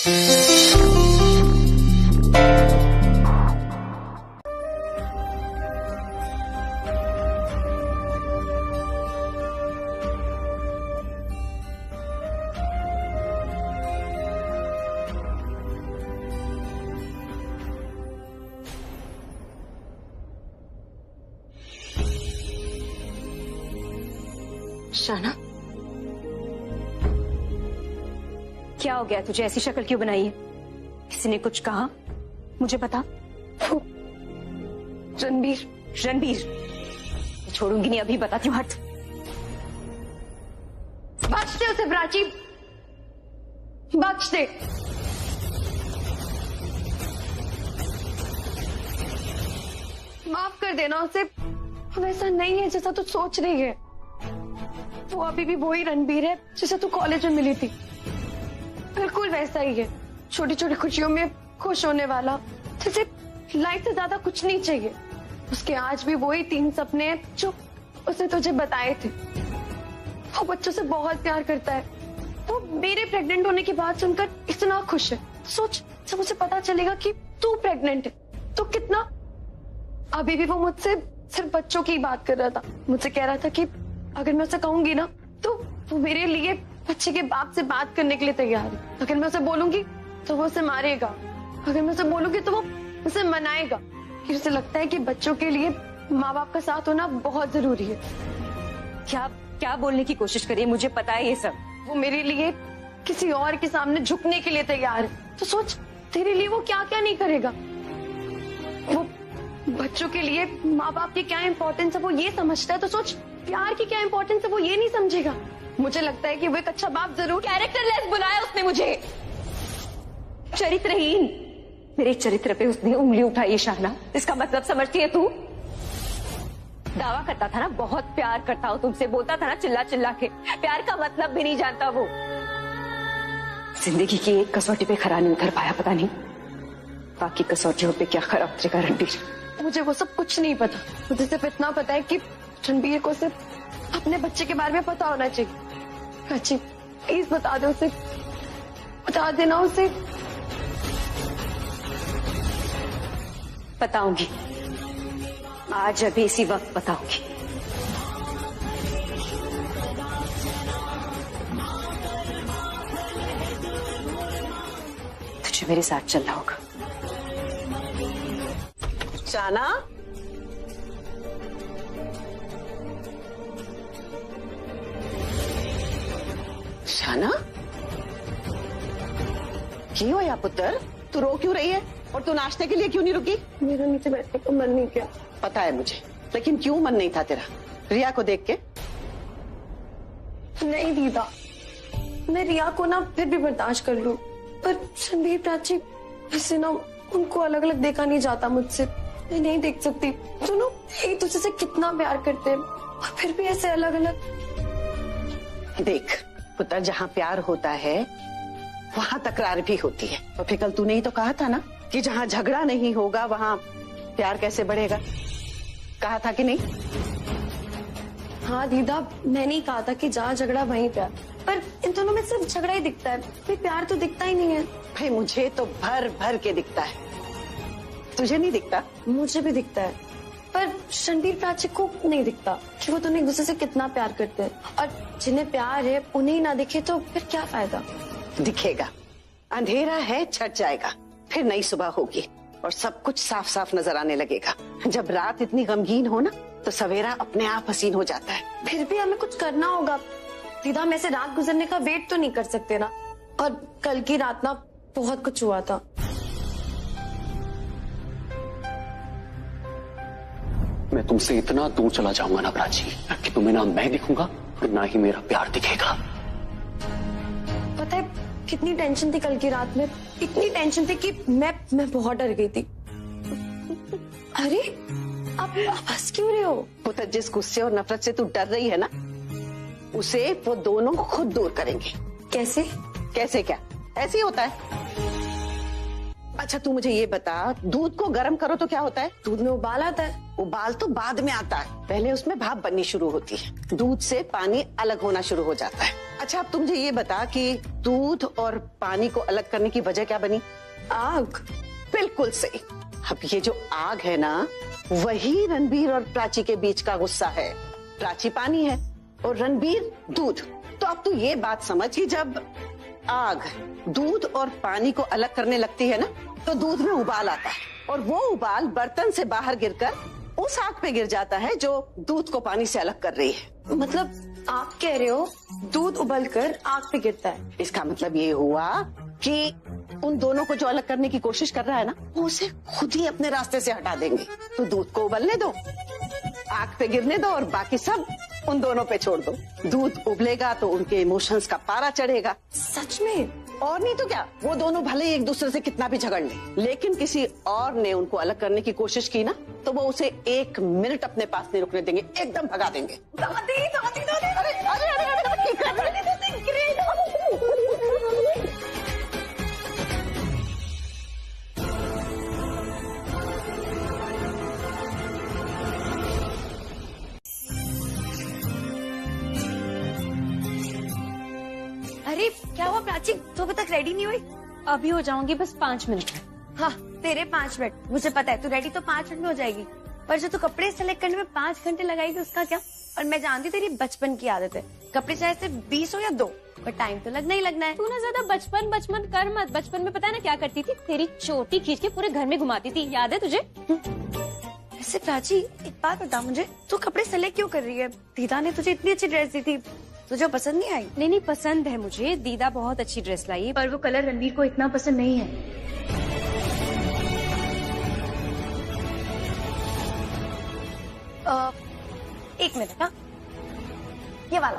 शाना, क्या हो गया तुझे? ऐसी शक्ल क्यों बनाई है? किसी ने कुछ कहा? मुझे बता। रणबीर। रणबीर? छोड़ूंगी नहीं, अभी बताती हूँ। हट। बख्श दे उसे प्राची, बख्श दे। माफ कर देना उसे। वैसा नहीं है जैसा तू सोच रही है। वो अभी भी वही रणबीर है जिसे तू कॉलेज में मिली थी। बिल्कुल वैसा ही है, छोटी छोटी खुशियों में खुश होने वाला, जैसे लाइफ से ज्यादा कुछ नहीं चाहिए। उसके आज भी वही 3 सपने हैं जो उसने तुझे बताए थे। वो बच्चों से बहुत प्यार करता है। वो मेरे प्रेग्नेंट होने की बात सुनकर इतना खुश है। सोच, जब उसे पता चलेगा कि तू प्रेग्नेंट है तो कितना। अभी भी वो मुझसे सिर्फ बच्चों की बात कर रहा था। मुझसे कह रहा था कि अगर मैं उसे कहूंगी ना तो वो मेरे लिए बच्चे के बाप से बात करने के लिए तैयार है। अगर मैं उसे बोलूंगी तो वो उसे मारेगा, अगर मैं उसे बोलूंगी तो वो उसे मनाएगा। फिर उसे लगता है कि बच्चों के लिए माँ बाप का साथ होना बहुत जरूरी है। क्या क्या बोलने की कोशिश करिए? मुझे पता है ये सब। वो मेरे लिए किसी और के सामने झुकने के लिए तैयार है। तो सोच, तेरे लिए वो क्या क्या नहीं करेगा। वो बच्चों के लिए माँ बाप की क्या इम्पोर्टेंस है वो ये समझता है। तो सोच, प्यार की क्या इम्पोर्टेंस है वो ये नहीं समझेगा। मुझे लगता है कि वो एक अच्छा बाप जरूर। कैरेक्टरलेस बुलाया उसने मुझे, चरित्रहीन। मेरे चरित्र पे उसने उंगली उठाई। शाना, इसका मतलब समझती है तू? दावा करता था ना बहुत प्यार करता हूं तुमसे, बोलता था ना चिल्ला चिल्ला के। प्यार का मतलब भी नहीं जानता वो। जिंदगी की एक कसौटी पे खरा नहीं उतर पाया, पता नहीं बाकी कसौटियों पे क्या खरा उतरेगा रणबीर। मुझे वो सब कुछ नहीं पता। मुझे सिर्फ इतना पता है कि रणबीर को सिर्फ अपने बच्चे के बारे में पता होना चाहिए। प्राची, प्लीज बता दो उसे, बता देना उसे। बताऊंगी, आज अभी इसी वक्त बताऊंगी। तुझे मेरे साथ चलना होगा। शाना, शाना, की हो या पुत्र? तू रो क्यों रही है? और तू नाश्ते के लिए क्यों नहीं रुकी? मेरा नीचे बैठने को मन नहीं किया। पता है मुझे, लेकिन क्यों मन नहीं था तेरा रिया को देख के? नहीं दीदा, मैं रिया को ना फिर भी बर्दाश्त कर लूं, पर रणबीर प्राची, ऐसे ना उनको अलग अलग देखा नहीं जाता मुझसे। मैं नहीं देख सकती। दोनों एक दूसरे से कितना प्यार करते हैं और फिर भी ऐसे अलग अलग। देख पुत्र, जहाँ प्यार होता है वहाँ तकरार भी होती है। और फिर कल तूने ही तो कहा था ना कि जहाँ झगड़ा नहीं होगा वहाँ प्यार कैसे बढ़ेगा। कहा था कि नहीं? हाँ दीदा, मैंने ही कहा था कि जहाँ झगड़ा वहीं प्यार, पर इन दोनों में सिर्फ झगड़ा ही दिखता है, कोई प्यार तो दिखता ही नहीं है। भाई मुझे तो भर भर के दिखता है, तुझे नहीं दिखता? मुझे भी दिखता है, पर रणबीर प्राची को नहीं दिखता कि वो दोनों एक दूसरे से कितना प्यार करते हैं। और जिन्हें प्यार है उन्हें ही ना दिखे तो फिर क्या फायदा। दिखेगा, अंधेरा है छट जाएगा, फिर नई सुबह होगी और सब कुछ साफ साफ नजर आने लगेगा। जब रात इतनी गमगीन हो ना तो सवेरा अपने आप हसीन हो जाता है। फिर भी हमें कुछ करना होगा दीदा, हम ऐसे रात गुजरने का वेट तो नहीं कर सकते ना। और कल की रात ना बहुत कुछ हुआ था। मैं तुमसे इतना दूर चला जाऊंगा ना प्राची कि तुम्हें ना मैं दिखूंगा और ना ही मेरा प्यार दिखेगा। पता है कितनी टेंशन थी कल की रात में, इतनी टेंशन थी कि मैं बहुत डर गई थी। अरे आप हंस क्यों रहे हो? पुत्र, जिस गुस्से और नफरत से तू डर रही है ना उसे वो दोनों खुद दूर करेंगे। कैसे? कैसे क्या? ऐसे ही होता है। अच्छा तू मुझे ये बता, दूध को गर्म करो तो क्या होता है? दूध में उबाल आता है। उबाल तो बाद में आता है, पहले उसमें भाप बननी शुरू होती है, दूध से पानी अलग होना शुरू हो जाता है। अच्छा अब तुम मुझे ये बता कि दूध और पानी को अलग करने की वजह क्या बनी? आग। बिल्कुल सही। अब ये जो आग है ना, वही रणबीर और प्राची के बीच का गुस्सा है। प्राची पानी है और रणबीर दूध। तो अब तू ये बात समझ कि जब आग दूध और पानी को अलग करने लगती है ना, तो दूध में उबाल आता है और वो उबाल बर्तन से बाहर गिरकर उस आग पे गिर जाता है जो दूध को पानी से अलग कर रही है। मतलब आप कह रहे हो दूध उबलकर आग पे गिरता है? इसका मतलब ये हुआ कि उन दोनों को जो अलग करने की कोशिश कर रहा है ना, वो उसे खुद ही अपने रास्ते से हटा देंगे। तो दूध को उबलने दो, आग पे गिरने दो और बाकी सब उन दोनों पे छोड़ दो। दूध उबलेगा तो उनके इमोशंस का पारा चढ़ेगा। सच में? और नहीं तो क्या, वो दोनों भले ही एक दूसरे से कितना भी झगड़ ले, लेकिन किसी और ने उनको अलग करने की कोशिश की ना, तो वो उसे 1 मिनट अपने पास नहीं रुकने देंगे, एकदम भगा देंगे। दादी दादी दादी, अरे अरे अरे अरे, क्या कर रही है? अरे क्या हुआ प्राची, तो अभी तक रेडी नहीं हुई? अभी हो जाऊंगी, बस 5 मिनट में। हाँ तेरे 5 मिनट, मुझे पता है तू रेडी तो 5 मिनट में हो जाएगी, पर जो तू कपड़े सेलेक्ट करने में 5 घंटे लगाएगी उसका क्या? और मैं जानती तेरी बचपन की आदत है, कपड़े चाहे सिर्फ 20 हो या 2, पर टाइम तो लगना ही लगना है। तू ना ज्यादा बचपन बचपन कर मत। बचपन में पता है ना क्या करती थी? तेरी चोटी खींच के पूरे घर में घुमाती थी, याद है तुझे? वैसे प्राची एक बात बता मुझे, तू कपड़े सेलेक्ट क्यों कर रही है? दीदा ने तुझे इतनी अच्छी ड्रेस दी थी, तुझे पसंद नहीं आई? नहीं पसंद है मुझे, दीदा बहुत अच्छी ड्रेस लाई, पर वो कलर रणवीर को इतना पसंद नहीं है। एक मिनट, हाँ ये वाला।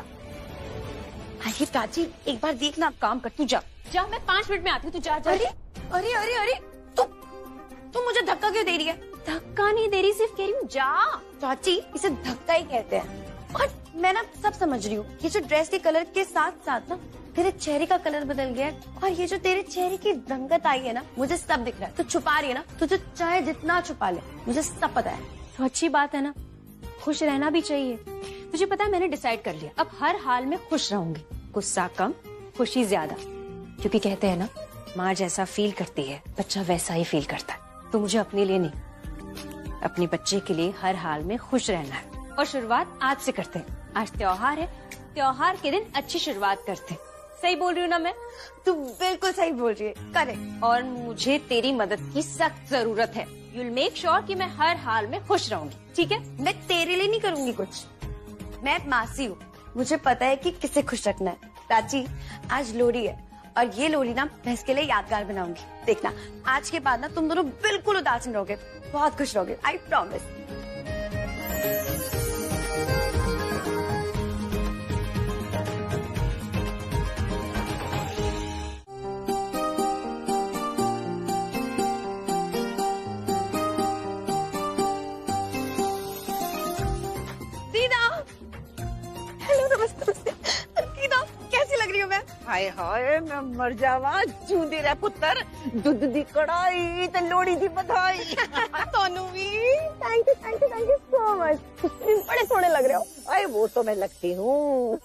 अरे प्राची एक बार देखना। काम कर, तू जा जा, मैं 5 मिनट में आती हूँ, तू जा जा। अरे अरे अरे अरे तू मुझे धक्का क्यों दे रही है? धक्का नहीं दे रही, सिर्फ कह रही हूँ जा। चाची इसे धक्का ही कहते हैं। और मैं ना सब समझ रही हूँ, ये जो ड्रेस के कलर के साथ साथ ना तेरे चेहरे का कलर बदल गया है, और ये जो तेरे चेहरे की रंगत आई है ना, मुझे सब दिख रहा है। तू छुपा रही है ना, तुझे चाहे जितना छुपा ले, मुझे सब पता है। तो अच्छी बात है ना, खुश रहना भी चाहिए। तुझे पता है मैंने डिसाइड कर लिया, अब हर हाल में खुश रहूंगी। गुस्सा कम, खुशी ज्यादा, क्योंकि कहते हैं ना, माँ जैसा फील करती है बच्चा वैसा ही फील करता है। तो मुझे अपने लिए नहीं, अपने बच्चे के लिए हर हाल में खुश रहना है। और शुरुआत आज से करते हैं। आज त्योहार है, त्योहार के दिन अच्छी शुरुआत करते हैं। सही बोल रही हूँ ना मैं? तू बिल्कुल सही बोल रही है, करेक्ट। और मुझे तेरी मदद की सख्त जरूरत है। You'll make sure कि मैं हर हाल में खुश रहूंगी, ठीक है? मैं तेरे लिए नहीं करूंगी कुछ, मैं मासी हूँ, मुझे पता है कि किसे खुश रखना है। प्राची आज लोहड़ी है, और ये लोहड़ी ना मैं इसके लिए यादगार बनाऊंगी। देखना आज के बाद ना तुम दोनों बिल्कुल उदास नहीं रहोगे, बहुत खुश रहोगे, आई प्रॉमिस। हाय हाय मैं मर जावा, जूंदी रह पुत्र, दूध दी कड़ाई ते लोड़ी दी बधाई। सोनू भी थैंक यू सो मच, बड़े सोने लग रहे हो। अरे वो तो मैं लगती हूँ।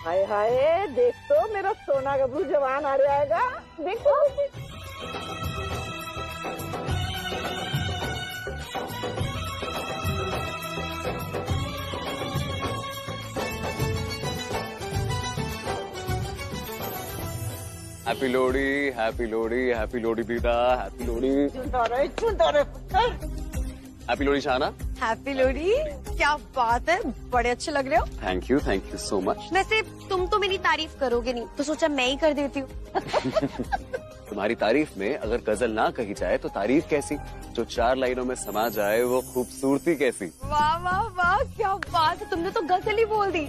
हाय हाय देख तो मेरा सोना गबरू जवान आ जाएगा, देखो। Happy Lohri, happy Lohri, happy Lohri दीदा, हैप्पी लोहड़ी। चुनता रहे पुत्र। हैप्पी लोहड़ी शाना। हैप्पी लोहड़ी, क्या बात है, बड़े अच्छे लग रहे हो। Thank you so much. वैसे तुम तो मेरी तारीफ करोगे नहीं, तो सोचा मैं ही कर देती हूँ। तुम्हारी तारीफ में अगर गजल ना कही जाए तो तारीफ कैसी? जो 4 लाइनों में समा जाए वो खूबसूरती कैसी? वाह वाह वाह, क्या बात है, तुमने तो गजल ही बोल दी।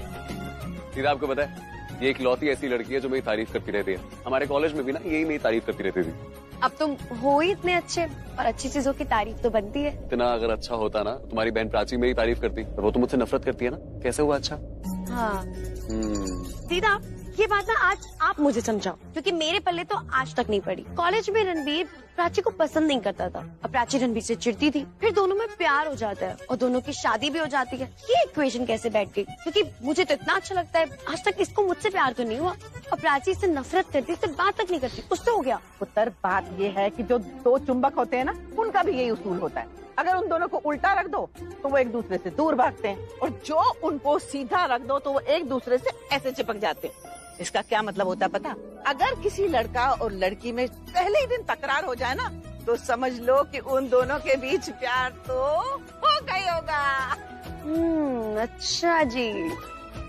दीदा आपको पता है, ये एक लौती ऐसी लड़की है जो मेरी तारीफ करती रहती है। हमारे कॉलेज में भी ना यही मेरी तारीफ करती रहती थी। अब तुम हो ही इतने अच्छे, और अच्छी चीजों की तारीफ तो बनती है। इतना अगर अच्छा होता ना, तुम्हारी बहन प्राची मेरी तारीफ करती, तो वो तो मुझसे नफरत करती है ना, कैसे हुआ अच्छा? हाँ दीदा, ये बात ना आज आप मुझे समझाओ, क्योंकि मेरे पल्ले तो आज तक नहीं पड़ी। कॉलेज में रणबीर प्राची को पसंद नहीं करता था और प्राची रणबीर से चिढ़ती थी, फिर दोनों में प्यार हो जाता है और दोनों की शादी भी हो जाती है। ये इक्वेशन कैसे बैठ गई? क्योंकि मुझे तो इतना अच्छा लगता है, आज तक इसको मुझसे प्यार तो नहीं हुआ और प्राची इससे नफरत करती, इससे बात तक नहीं करती, उससे हो गया। पुत्र, बात ये है कि जो दो चुंबक होते हैं ना, उनका भी यही उसूल होता है। अगर उन दोनों को उल्टा रख दो तो वो एक दूसरे से दूर भागते हैं, और जो उनको सीधा रख दो तो वो एक दूसरे से ऐसे चिपक जाते हैं। इसका क्या मतलब होता है पता? अगर किसी लड़का और लड़की में पहले ही दिन तकरार हो जाए ना, तो समझ लो कि उन दोनों के बीच प्यार तो हो गई होगा। अच्छा जी।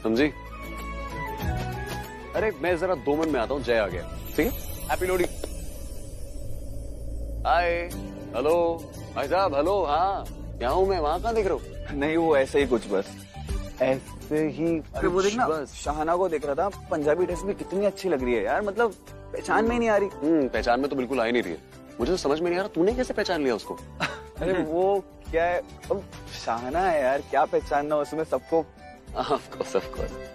समझी? अरे मैं जरा 2 मिनट में आता हूँ, जय आ गया। ठीक है, हैप्पी लोहड़ी। हाय, हेलो भाई साहब, हेलो। हाँ, क्या हूँ मैं, वहाँ कहाँ देख रहा हूँ? नहीं, वो ऐसे ही कुछ, बस ऐसे ही। अरे वो देखना, शाहना को देख रहा था, पंजाबी ड्रेस में कितनी अच्छी लग रही है यार, मतलब पहचान में ही नहीं आ रही। पहचान में तो बिल्कुल आ ही नहीं रही है। मुझे तो समझ में नहीं आ रहा तूने कैसे पहचान लिया उसको। अरे वो क्या है, अब शाहना है यार, क्या पहचानना उसमें सबको। Of course.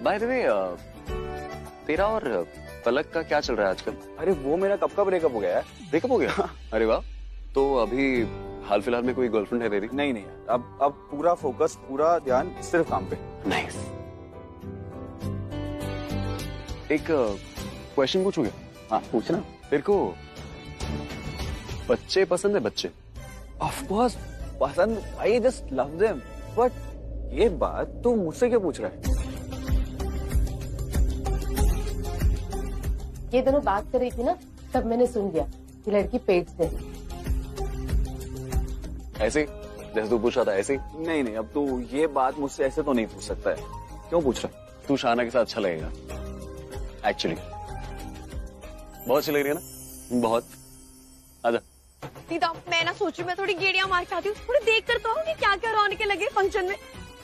By the way, तेरा और पलक का क्या चल रहा है आजकल? अरे वो मेरा कब का ब्रेकअप हो गया है। ब्रेकअप हो गया? अरे वाह। तो अभी हाल फिलहाल में कोई गर्लफ्रेंड है तेरी? नहीं, अब पूरा फोकस, पूरा ध्यान सिर्फ काम पे। नाइस। एक क्वेश्चन पूछूं क्या? हाँ, पूछना। तेरे को बच्चे पसंद है? बच्चे? ऑफ कोर्स पसंद, I just love them. But ये बात तू मुझसे क्यों पूछ रहा है? ये दोनों बात कर रही थी ना, तब मैंने सुन लिया कि लड़की पेट से। ऐसे जैसे तू पूछ रहा था ऐसे? नहीं, अब तू ये बात मुझसे ऐसे तो नहीं पूछ सकता है। क्यों पूछ रहा है? तू शाहना के साथ अच्छा लगेगा एक्चुअली। बहुत अच्छी लग रही है ना? बहुत। आजा। दीदा, मैं ना सोचू मैं थोड़ी गेड़ियां मार के आती हूँ, थोड़ी देख कर तो कि क्या क्या रौनक लगे फंक्शन में।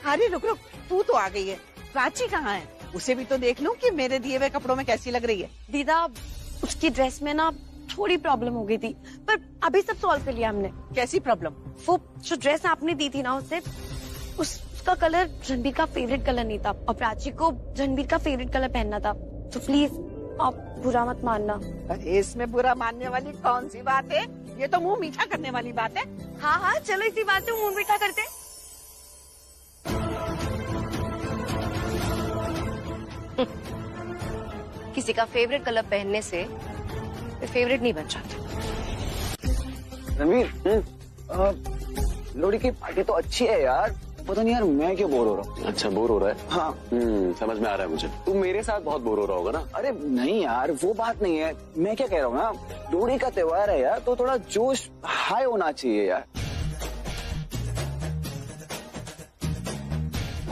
अरे रुक, तू तो आ गई है, प्राची कहाँ है? उसे भी तो देख लूं कि मेरे दिए हुए कपड़ों में कैसी लग रही है। दीदा, उसकी ड्रेस में ना थोड़ी प्रॉब्लम हो गई थी, पर अभी सब सॉल्व कर लिया हमने। कैसी प्रॉब्लम? वो जो ड्रेस आपने दी थी ना उसे, उसका कलर रणबीर का फेवरेट कलर नहीं था और प्राची को रणबीर का फेवरेट कलर पहनना था, तो प्लीज आप बुरा मत मानना। अरे इसमें बुरा मानने वाली कौन सी बात है? ये तो मुंह मीठा करने वाली बात है। हाँ, चलो इसी बात से मुंह मीठा करते। किसी का फेवरेट कलर पहनने से फेवरेट नहीं बन जाता। रणवीर, लोहड़ी की पार्टी तो अच्छी है यार, पता नहीं यार मैं क्यों बोर हो रहा हूँ। अच्छा, बोर हो रहा है? हाँ। समझ में आ रहा है मुझे। तू मेरे साथ बहुत बोर हो रहा होगा ना? अरे नहीं यार, वो बात नहीं है। मैं क्या कह रहा हूँ ना, लोहड़ी का त्योहार है यार, तो थोड़ा जोश हाई होना चाहिए यार।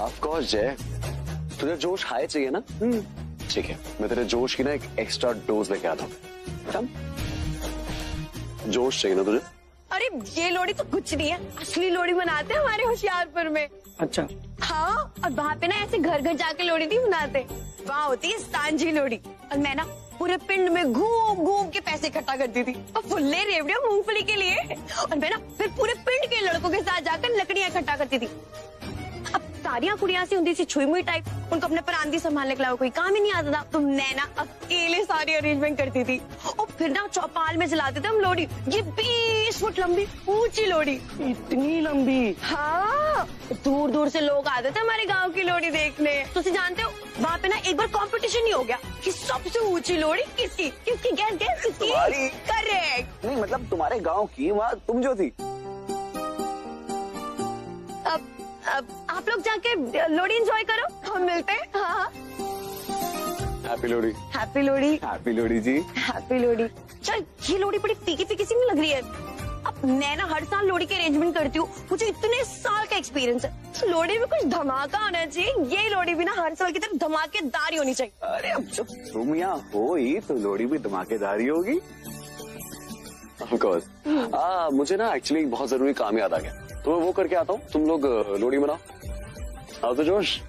ऑफ कोर्स जय, तुझे जोश हाई चाहिए ना? ठीक है, मैं तेरे जोश की ना एक एक्स्ट्रा डोज लेके आता हूँ। जोश चाहिए ना तुझे? अरे ये लोहड़ी तो कुछ नहीं है, असली लोहड़ी मनाते हैं हमारे होशियारपुर में। अच्छा। हाँ, और वहाँ पे ना ऐसे घर घर जाके लोहड़ी नहीं मनाते, वहाँ होती है सांझी लोहड़ी। और मैं ना पूरे पिंड में घूम घूम के पैसे इकट्ठा करती थी और फुल्ले रेवड़ियां मूंगफली के लिए, और मैं ना फिर पूरे पिंड के लड़कों के साथ जाकर लकड़ियां इकट्ठा करती थी। अब सारियां कुड़ियां सी होती सी छुई मुई टाइप, उनको अपने परांदी संभालने के अलावा कोई काम ही नहीं आता था, तो मैं ना अकेले सारी अरेंजमेंट करती थी और फिर ना चौपाल में जलाते थे हम लोहड़ी। ये 20 फुट लंबी ऊंची लोहड़ी, इतनी लंबी। हाँ, दूर दूर से लोग आते थे हमारे गांव की लोहड़ी देखने। तो जानते हो, वहाँ पे ना एक बार कंपटीशन ही हो गया कि सबसे ऊंची लोहड़ी किसकी। गैस किसकी? तुम्हारी। करेक्ट। नहीं मतलब तुम्हारे गाँव की, वहाँ तुम जो थी। अब आप लोग जाके लोहड़ी एंजॉय करो, हम मिलते हैं। हाँ, happy Lohri. Happy Lohri. Happy Lohri ji. Happy Lohri. चल, ये लोहड़ी बड़ी फीकी फीकी सी नहीं लग रही है? अब मैं ना हर साल लोहड़ी के अरेंजमेंट करती हूँ, मुझे इतने साल का एक्सपीरियंस है। तो लोहड़ी में कुछ धमाका होना चाहिए, ये लोहड़ी भी ना हर साल की तरह धमाकेदार होनी चाहिए। अरे अब जब तुम यहाँ हो ही तो लोहड़ी भी धमाकेदार ही होगी। Of course. मुझे ना एक्चुअली बहुत जरूरी काम याद आ गया, तो मैं वो करके आता हूँ। तुम लोग लोहड़ी मनाओ, आओ तो जोश।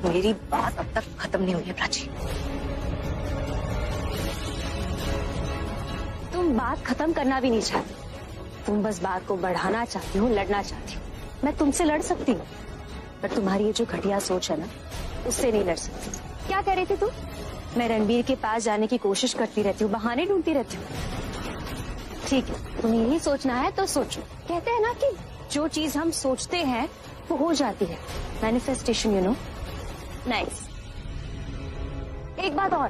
मेरी बात अब तक खत्म नहीं हुई है प्राची। तुम बात खत्म करना भी नहीं चाहती, तुम बस बात को बढ़ाना चाहती हो, लड़ना चाहती हो। मैं तुमसे लड़ सकती हूँ, पर तुम्हारी ये जो घटिया सोच है ना, उससे नहीं लड़ सकती। क्या कह रही थी तू? मैं रणबीर के पास जाने की कोशिश करती रहती हूँ, बहाने ढूंढती रहती हूँ। ठीक है, तुम्हें यही सोचना है तो सोचो। कहते हैं ना कि जो चीज हम सोचते हैं वो हो जाती है। Manifestation, you know. नाइस। एक बात और,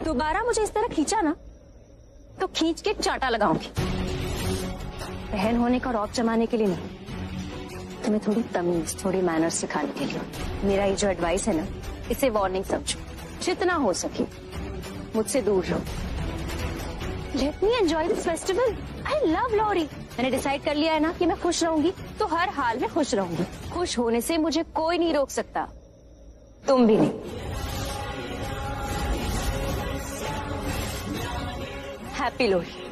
दोबारा मुझे इस तरह खींचा ना तो खींच के चाटा लगाऊंगी। बहन होने का रौब जमाने के लिए नहीं, तुम्हें थोड़ी तमीज, थोड़ी मैनर्स सिखाने के लिए। मेरा ये जो एडवाइस है ना, इसे वार्निंग समझो। जितना हो सके मुझसे दूर रहो। Let me enjoy this festival. I love Lohri. मैंने डिसाइड कर लिया है ना कि मैं खुश रहूंगी तो हर हाल में खुश रहूंगी। खुश होने से मुझे कोई नहीं रोक सकता, तुम भी नहीं। हैप्पी लोहड़ी।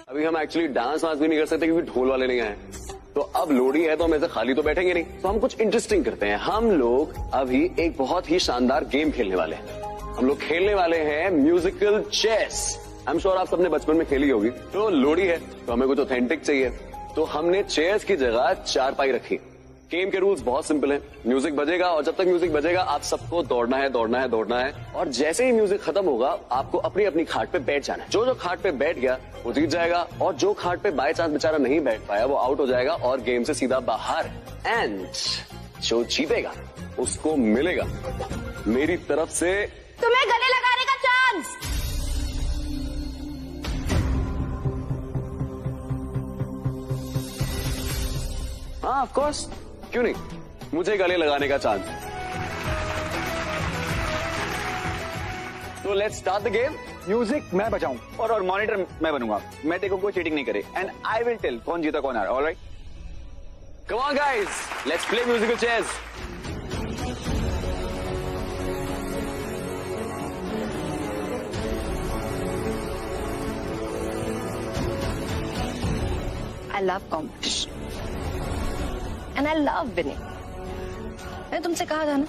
अभी हम एक्चुअली डांस वांस भी नहीं कर सकते क्योंकि ढोल वाले नहीं आए। तो अब लोहड़ी है तो हम ऐसे खाली तो बैठेंगे नहीं, तो हम कुछ इंटरेस्टिंग करते हैं। हम लोग अभी एक बहुत ही शानदार गेम खेलने वाले हैं। हम लोग खेलने वाले हैं musical chess. I am sure आप सबने बचपन में खेली होगी। तो लोहड़ी है तो हमें कुछ ऑथेंटिक चाहिए, तो हमने चेस की जगह चारपाई रखी। गेम के रूल्स बहुत सिंपल हैं। म्यूजिक बजेगा और जब तक म्यूजिक बजेगा आप सबको दौड़ना है, दौड़ना है, दौड़ना है, और जैसे ही म्यूजिक खत्म होगा आपको अपनी अपनी खाट पे बैठ जाना है। जो जो खाट पे बैठ गया वो जीत जाएगा, और जो खाट पे बाय चांस बेचारा नहीं बैठ पाया वो आउट हो जाएगा और गेम से सीधा बाहर। एंड जो जीतेगा उसको मिलेगा मेरी तरफ से तुम्हें गले लगाने का चांस। हाँ ऑफ कोर्स, क्यों नहीं, मुझे गले लगाने का चांस। तो let's start the game. Music मैं बजाऊं और मॉनिटर मैं बनूंगा। मैं देखो कोई चीटिंग नहीं करे एंड आई विल टेल कौन जीता कौन हारा। Alright, come on guys, let's play musical chess. I love competition and I love winning. मैंने तुमसे कहा था ना,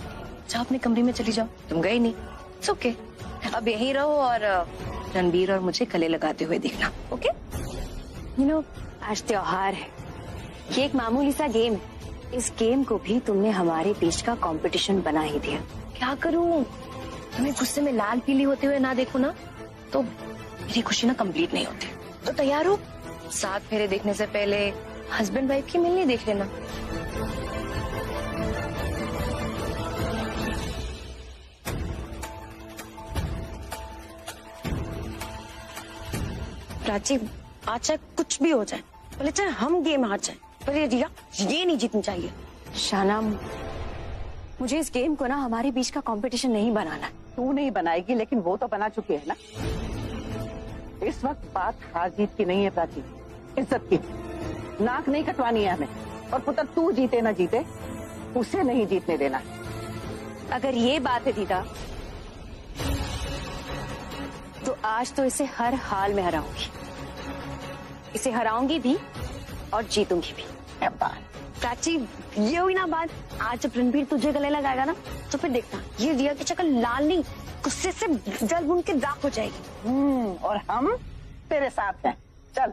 जाओ अपने कमरे में चली जाओ, तुम गई नहीं। इट्स ओके, अब यहीं रहो और रणबीर और मुझे गले लगाते हुए देखना। ओके? यू नो, आज त्योहार है, ये एक मामूली सा गेम है। इस गेम को भी तुमने हमारे बीच का कंपटीशन बना ही दिया। क्या करूं, तुम्हें गुस्से में लाल पीली होते हुए ना देखो ना तो मेरी खुशी ना कंप्लीट नहीं होती। तो तैयार हो, 7 फेरे देखने से पहले हस्बैंड वाइफ की मिलनी देख लेना। प्राची, आज चाहे कुछ भी हो जाए, भले चाहे हम गेम हार जाए, पर ये रिया ये नहीं जीतनी चाहिए। शाना, मुझे इस गेम को ना हमारे बीच का कंपटीशन नहीं बनाना। तू नहीं बनाएगी, लेकिन वो तो बना चुके हैं ना। इस वक्त बात हार जीत की नहीं है प्राची, इज्जत की। नाक नहीं कटवानी है हमें, और पुत्र तू जीते ना जीते उसे नहीं जीतने देना। अगर ये बात है दीदा, तो आज तो इसे हर हाल में हराऊंगी। इसे हराऊंगी भी और जीतूंगी भी। प्राची, ये हुई ना बात। आज जब रणबीर तुझे गले लगाएगा ना, तो फिर देखना ये रिया की शक्ल लाल नहीं, गुस्से से जल बुन के राख हो जाएगी। और हम तेरे साथ हैं। चल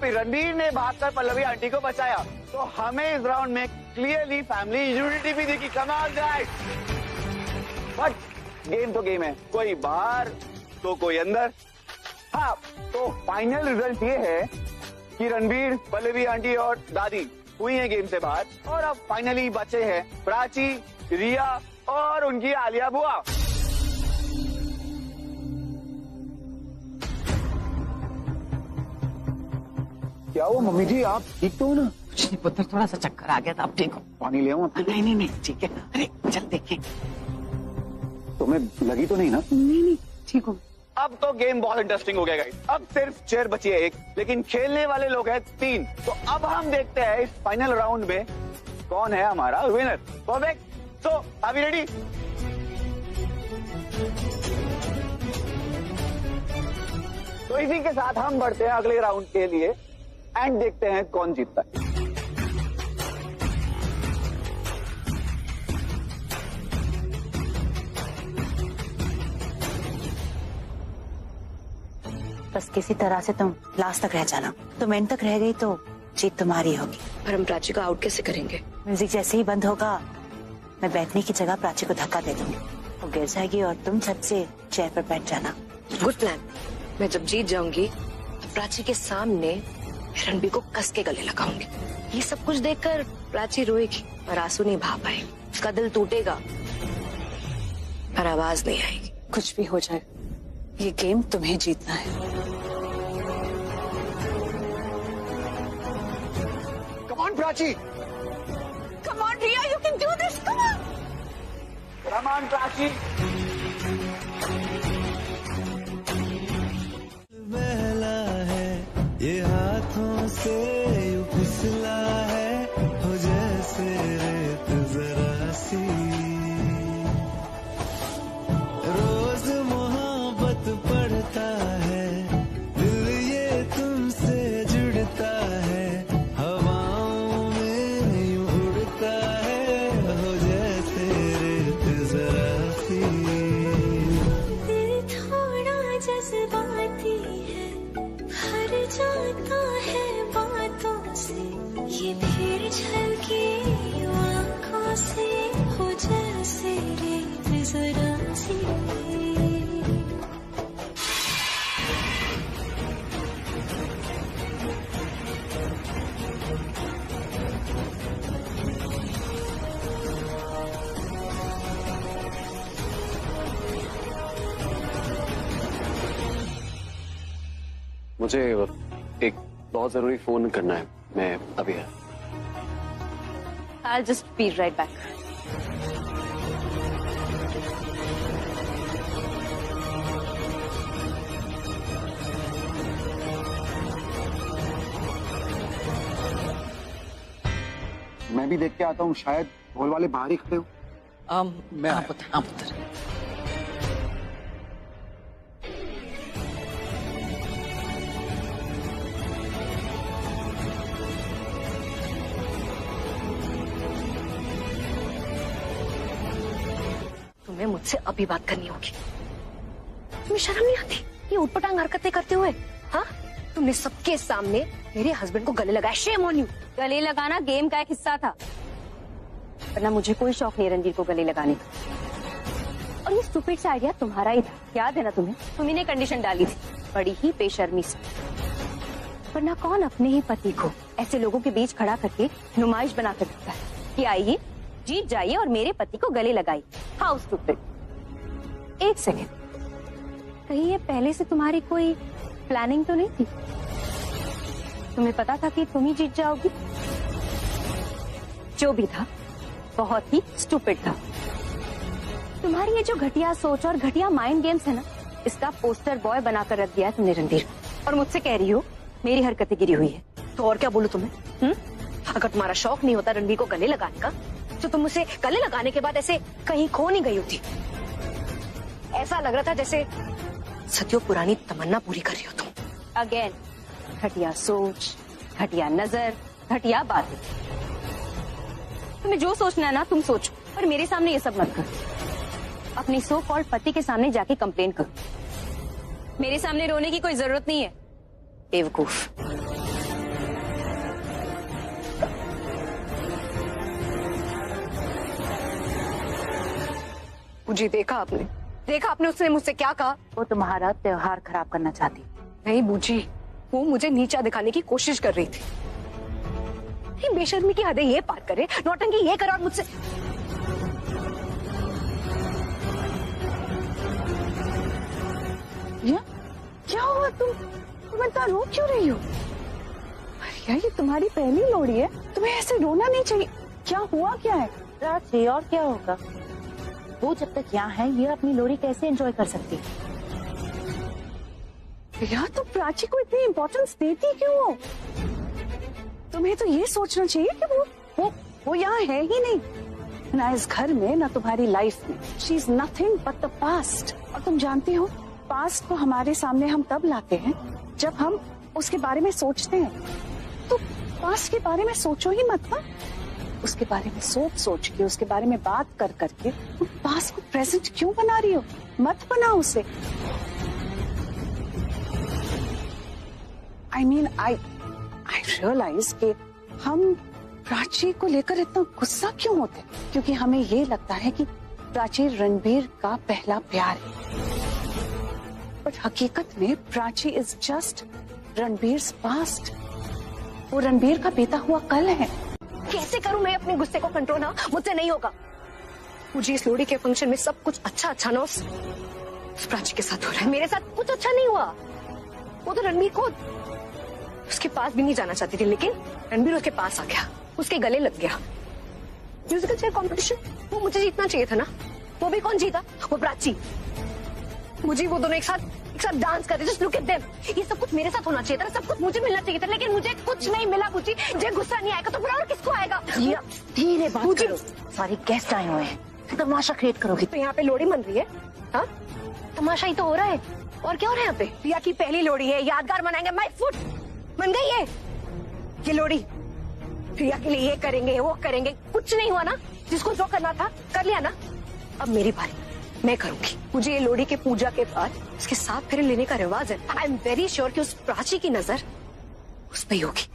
रणबीर ने भागकर पल्लवी आंटी को बचाया, तो हमें इस राउंड में क्लियरली फैमिली यूनिटी भी देखी। कमाल गाइस, बट गेम तो गेम है, कोई बाहर तो कोई अंदर। हाँ, तो फाइनल रिजल्ट ये है कि रणबीर, पल्लवी आंटी और दादी हुई हैं गेम से बाहर, और अब फाइनली बचे हैं प्राची, रिया और उनकी आलिया बुआ। क्या हुआ मम्मी जी, आप ठीक तो हो ना? कुछ नहीं पुत्र, थोड़ा सा चक्कर आ गया था। अब ठीक हो? पानी ले आऊं आपके लिए? नहीं नहीं ठीक है। अरे चल देखें। तुम्हें लगी तो नहीं ना? नहीं ठीक हो। अब तो गेम बहुत इंटरेस्टिंग हो गया गाइस। अब सिर्फ चेयर बची है 1, लेकिन खेलने वाले लोग हैं 3। तो अब हम देखते हैं इस फाइनल राउंड में कौन है हमारा winner. Perfect, so are we ready? इसी के साथ हम बढ़ते हैं अगले राउंड के लिए एंड देखते हैं कौन जीतता है। बस किसी तरह से तुम लास्ट तक रह जाना। तुम एंड तक रह गई तो जीत तुम्हारी होगी। पर हम प्राची को आउट कैसे करेंगे? म्यूजिक जैसे ही बंद होगा मैं बैठने की जगह प्राची को धक्का दे दूंगी, वो गिर जाएगी और तुम छत से चेयर पर बैठ जाना। Good plan. मैं जब जीत जाऊंगी तो प्राची के सामने रणबीर को कस के गले लगाऊंगी। ये सब कुछ देखकर प्राची रोएगी और आंसू नहीं बहा पाएगी, उसका दिल टूटेगा पर आवाज नहीं आएगी। कुछ भी हो जाए ये गेम तुम्हें जीतना है। Come on Prachi, Come on, Riya, you can do this. Come on. Come on Prachi. बहला है ये हाथों से यूं फिसला है, हो जैसे रेत जरा सी। रोज मोहब्बत पढ़ता है दिल, ये तुमसे जुड़ता है, हवाओं में यूं उड़ता है, हो जैसे रेत जरा सी। दिल थोड़ा जज्बाती है, भर जाता है बातों से, ये फिर झलके आंखों से, हो जैसे रेत जरा सी। मुझे एक बहुत जरूरी फोन करना है, मैं अभी है। I'll just be right back. मैं भी देख के आता हूँ, शायद हॉल वाले बाहर ही खड़े हो। मैं आप उधर। तुम्हें मुझसे अभी बात करनी होगी। तुम्हें शर्म नहीं आती ये उटपटांग हरकतें करते हुए? हाँ, तुमने सबके सामने मेरे हस्बैंड को गले लगाया। Shame on you. गले लगाना गेम का एक हिस्सा था, वरना मुझे कोई शौक नहीं रणबीर को गले लगाने का। और ये स्टूपिड सा आइडिया तुम्हारा ही था, याद है ना तुम्हें? तुम्ही ने कंडीशन डाली थी बड़ी ही बेशर्मी से। वरना कौन अपने ही पति को ऐसे लोगों के बीच खड़ा करके नुमाइश बना कर देता है कि आइए जीत जाइए और मेरे पति को गले लगाइए। How stupid. एक सेकेंड, कहीं ये पहले से तुम्हारी कोई प्लानिंग तो नहीं थी? तुम्हें पता था कि तुम ही जीत जाओगी? जो भी था बहुत ही स्टूपिड था। तुम्हारी ये जो घटिया सोच और घटिया माइंड गेम्स है ना, इसका पोस्टर बॉय बनाकर रख दिया है तुमने रणबीर। और मुझसे कह रही हो मेरी हरकतें गिरी हुई है। तो और क्या बोलूं तुम्हें? अगर तुम्हारा शौक नहीं होता रणबीर को गले लगाने का, तो तुम उसे गले लगाने के बाद ऐसे कहीं खो नहीं गई होती। ऐसा लग रहा था जैसे सदियों पुरानी तमन्ना पूरी कर रही हो तुम। अगेन घटिया सोच, घटिया नजर, घटिया बातें। तुम्हें जो सोचना है ना तुम सोचो, पर मेरे सामने ये सब मत करो। अपनी सो कॉल्ड पति के सामने जाके कंप्लेन करो। मेरे सामने रोने की कोई जरूरत नहीं है, बेवकूफ। मुझे देखा आपने उसने मुझसे क्या कहा? वो तुम्हारा त्योहार खराब करना चाहती। नहीं बूझी, वो मुझे नीचा दिखाने की कोशिश कर रही थी। ये बेशर्मी की हदें ये पार करे, नौटंकी ये करे और मुझसे क्या हुआ? तुम इतना रो क्यों रही हो? अरे ये तुम्हारी पहली लोड़ी है, तुम्हें ऐसे रोना नहीं चाहिए। क्या हुआ? क्या है? प्राची, और क्या होगा? वो जब तक यहाँ है ये अपनी लोरी कैसे एंजॉय कर सकती? यार तुम प्राची को इतनी इम्पोर्टेंस देती क्यों हो? तुम्हें तो ये सोचना चाहिए कि वो यहाँ है ही नहीं, ना इस घर में ना तुम्हारी लाइफ में। She is nothing but the past. और तुम जानती हो पास्ट को हमारे सामने हम तब लाते हैं जब हम उसके बारे में सोचते हैं। तो पास्ट के बारे में सोचो ही मत ना, उसके बारे में सोच के, उसके बारे में बात कर करके पास्ट को प्रेजेंट क्यों बना रही हो? मत बनाओ उसे। I mean, I realize कि हम प्राची को लेकर इतना गुस्सा क्यों होते हैं? क्योंकि हमें ये लगता है कि प्राची रणबीर का पहला प्यार है, बट हकीकत में प्राची इज जस्ट रणबीर्स पास्ट। वो रणबीर का बीता हुआ कल है। कैसे करूं मैं अपने गुस्से को कंट्रोल? ना, मुझसे नहीं होगा। मुझे इस लोहड़ी के फंक्शन में सब कुछ अच्छा ना उस प्राची के साथ हो रहा है, मेरे साथ कुछ अच्छा नहीं हुआ। वो तो रणबीर को उसके पास भी नहीं जाना चाहती थी, लेकिन रणबीर उसके पास आ गया, उसके गले लग गया। म्यूजिकल चेयर कॉम्पिटिशन वो मुझे जीतना चाहिए था ना, वो भी कौन जीता? वो प्राची। मुझे वो दोनों एक साथ डांस कर रहे थे। Just look at them. ये सब कुछ मेरे साथ होना चाहिए था, सब कुछ मुझे मिलना चाहिए था, लेकिन मुझे कुछ नहीं मिला। मुझे जब गुस्सा नहीं आएगा तो फिर और किसको आएगा? धीरे बात करो, सारे गेस्ट आए हुए हैं, तमाशा क्रिएट करोगी। तो यहाँ पे लोहड़ी मन रही है, हाँ? तमाशा ही तो हो रहा है। और क्या हो रहा है यहाँ पे? प्रिया की पहली लोहड़ी है, यादगार मनाएंगे। माय फुट मन गई है ये लोहड़ी। प्रिया के लिए ये करेंगे, वो करेंगे, कुछ नहीं हुआ ना। जिसको जो करना था कर लिया ना। अब मेरी बारी, मैं करूंगी। मुझे ये लोहड़ी के पूजा के बाद उसके साथ फेरे लेने का रिवाज है। आई एम वेरी श्योर कि उस प्राची की नजर उस पे ही होगी।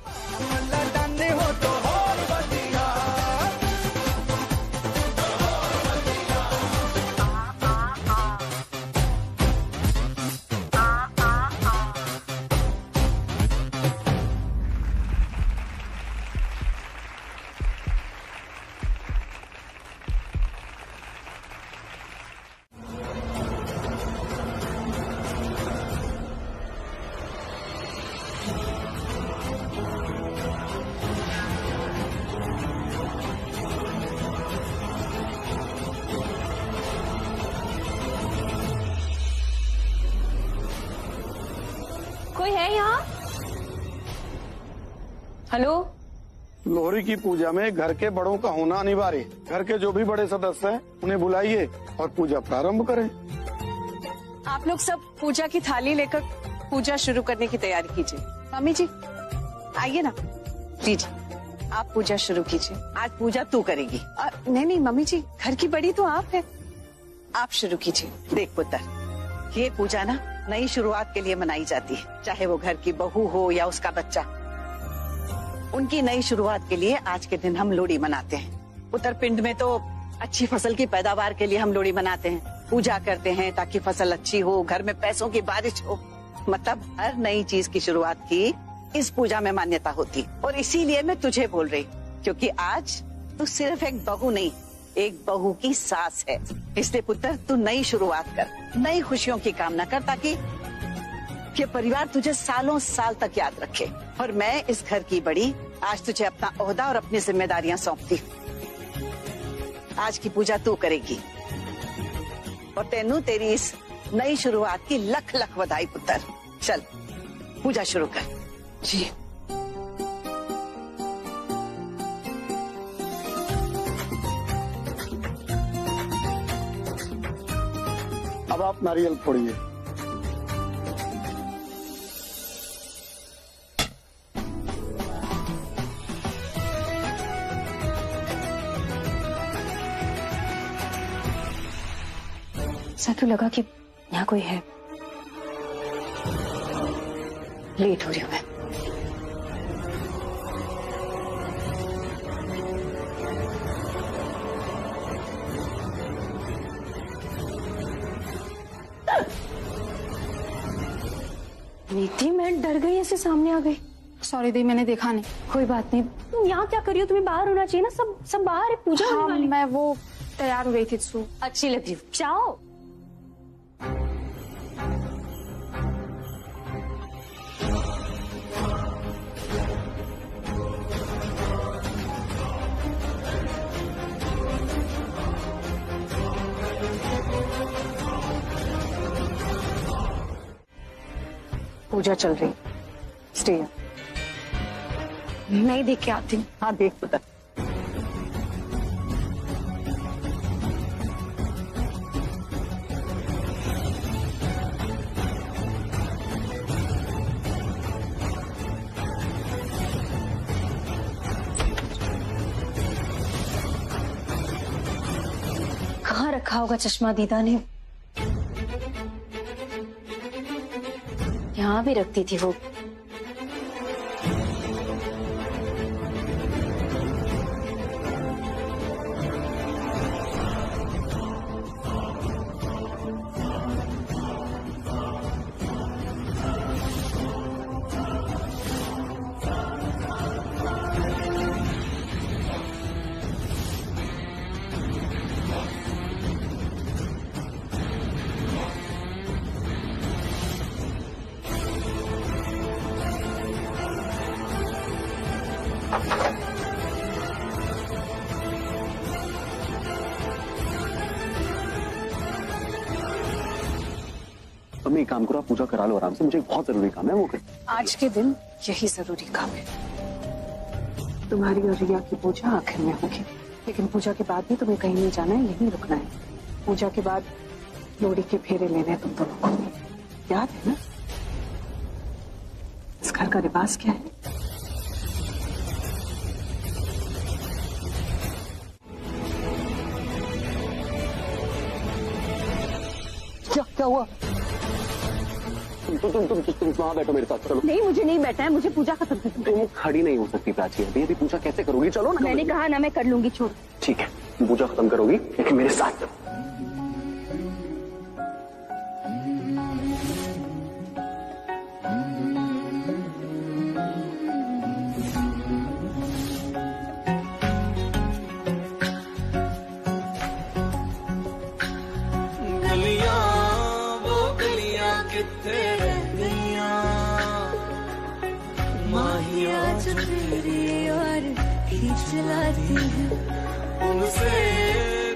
कोई है यहाँ? हेलो। लोहड़ी की पूजा में घर के बड़ों का होना अनिवार्य। घर के जो भी बड़े सदस्य हैं उन्हें बुलाइए और पूजा प्रारंभ करें। आप लोग सब पूजा की थाली लेकर पूजा शुरू करने की तैयारी कीजिए। मम्मी जी आइए ना। जी जी, आप पूजा शुरू कीजिए। आज पूजा तू करेगी? नहीं मम्मी जी, घर की बड़ी तो आप है, आप शुरू कीजिए। देख पुत्र, ये पूजा ना नई शुरुआत के लिए मनाई जाती है, चाहे वो घर की बहू हो या उसका बच्चा। उनकी नई शुरुआत के लिए आज के दिन हम लोहड़ी मनाते हैं। उत्तरपिंड में तो अच्छी फसल की पैदावार के लिए हम लोहड़ी मनाते हैं, पूजा करते हैं ताकि फसल अच्छी हो, घर में पैसों की बारिश हो। मतलब हर नई चीज की शुरुआत की इस पूजा में मान्यता होती। और इसीलिए मैं तुझे बोल रही, क्योंकि आज तू सिर्फ एक बहू नहीं, एक बहू की सास है। इसलिए पुत्र तू नई शुरुआत कर, नई खुशियों की कामना कर, ताकि ये परिवार तुझे सालों साल तक याद रखे। और मैं इस घर की बड़ी आज तुझे अपना ओहदा और अपनी जिम्मेदारियां सौंपती। आज की पूजा तू करेगी और तेनू तेरी इस नई शुरुआत की लख लख बधाई पुत्र। चल पूजा शुरू कर। जी अब आप नारियल फोड़िए। ऐसा तो लगा कि यहाँ कोई है। लेट हो रही हूँ मैं। नीति, मैं डर गई, ऐसे सामने आ गई। सॉरी दी, मैंने देखा नहीं। कोई बात नहीं, तुम यहाँ क्या कर रही हो? तुम्हें बाहर होना चाहिए ना। सब बाहर है, पूजा होने वाली। मैं वो तैयार हो रही थी। अच्छी लग रही हो, जाओ। पूजा चल रही, स्टे। मैं ही देख के आती हूँ। हाँ देख पुत्र। रखा होगा चश्मा दीदा ने। यहाँ भी रखती थी वो। तुम एक काम करो, आप पूजा करा लो आराम से, मुझे एक बहुत जरूरी काम है वो कर। आज के दिन यही जरूरी काम है। तुम्हारी और रिया की पूजा आखिर में होगी, लेकिन पूजा के बाद भी तुम्हें कहीं नहीं जाना है, यहीं रुकना है। पूजा के बाद लोहड़ी के फेरे लेने हैं तुम दोनों को, याद है ना? इस घर का रिवाज क्या है? क्या हुआ? तुम वहां बैठो मेरे साथ, चलो। नहीं, मुझे नहीं बैठना है, मुझे पूजा खत्म करनी है। तुम खड़ी नहीं हो सकती प्राची, अभी पूजा कैसे करोगी? चलो ना। मैंने कहा ना मैं कर लूंगी, छोड़। ठीक है, तुम पूजा खत्म करोगी लेकिन मेरे साथ चलो। चलाती है उनसे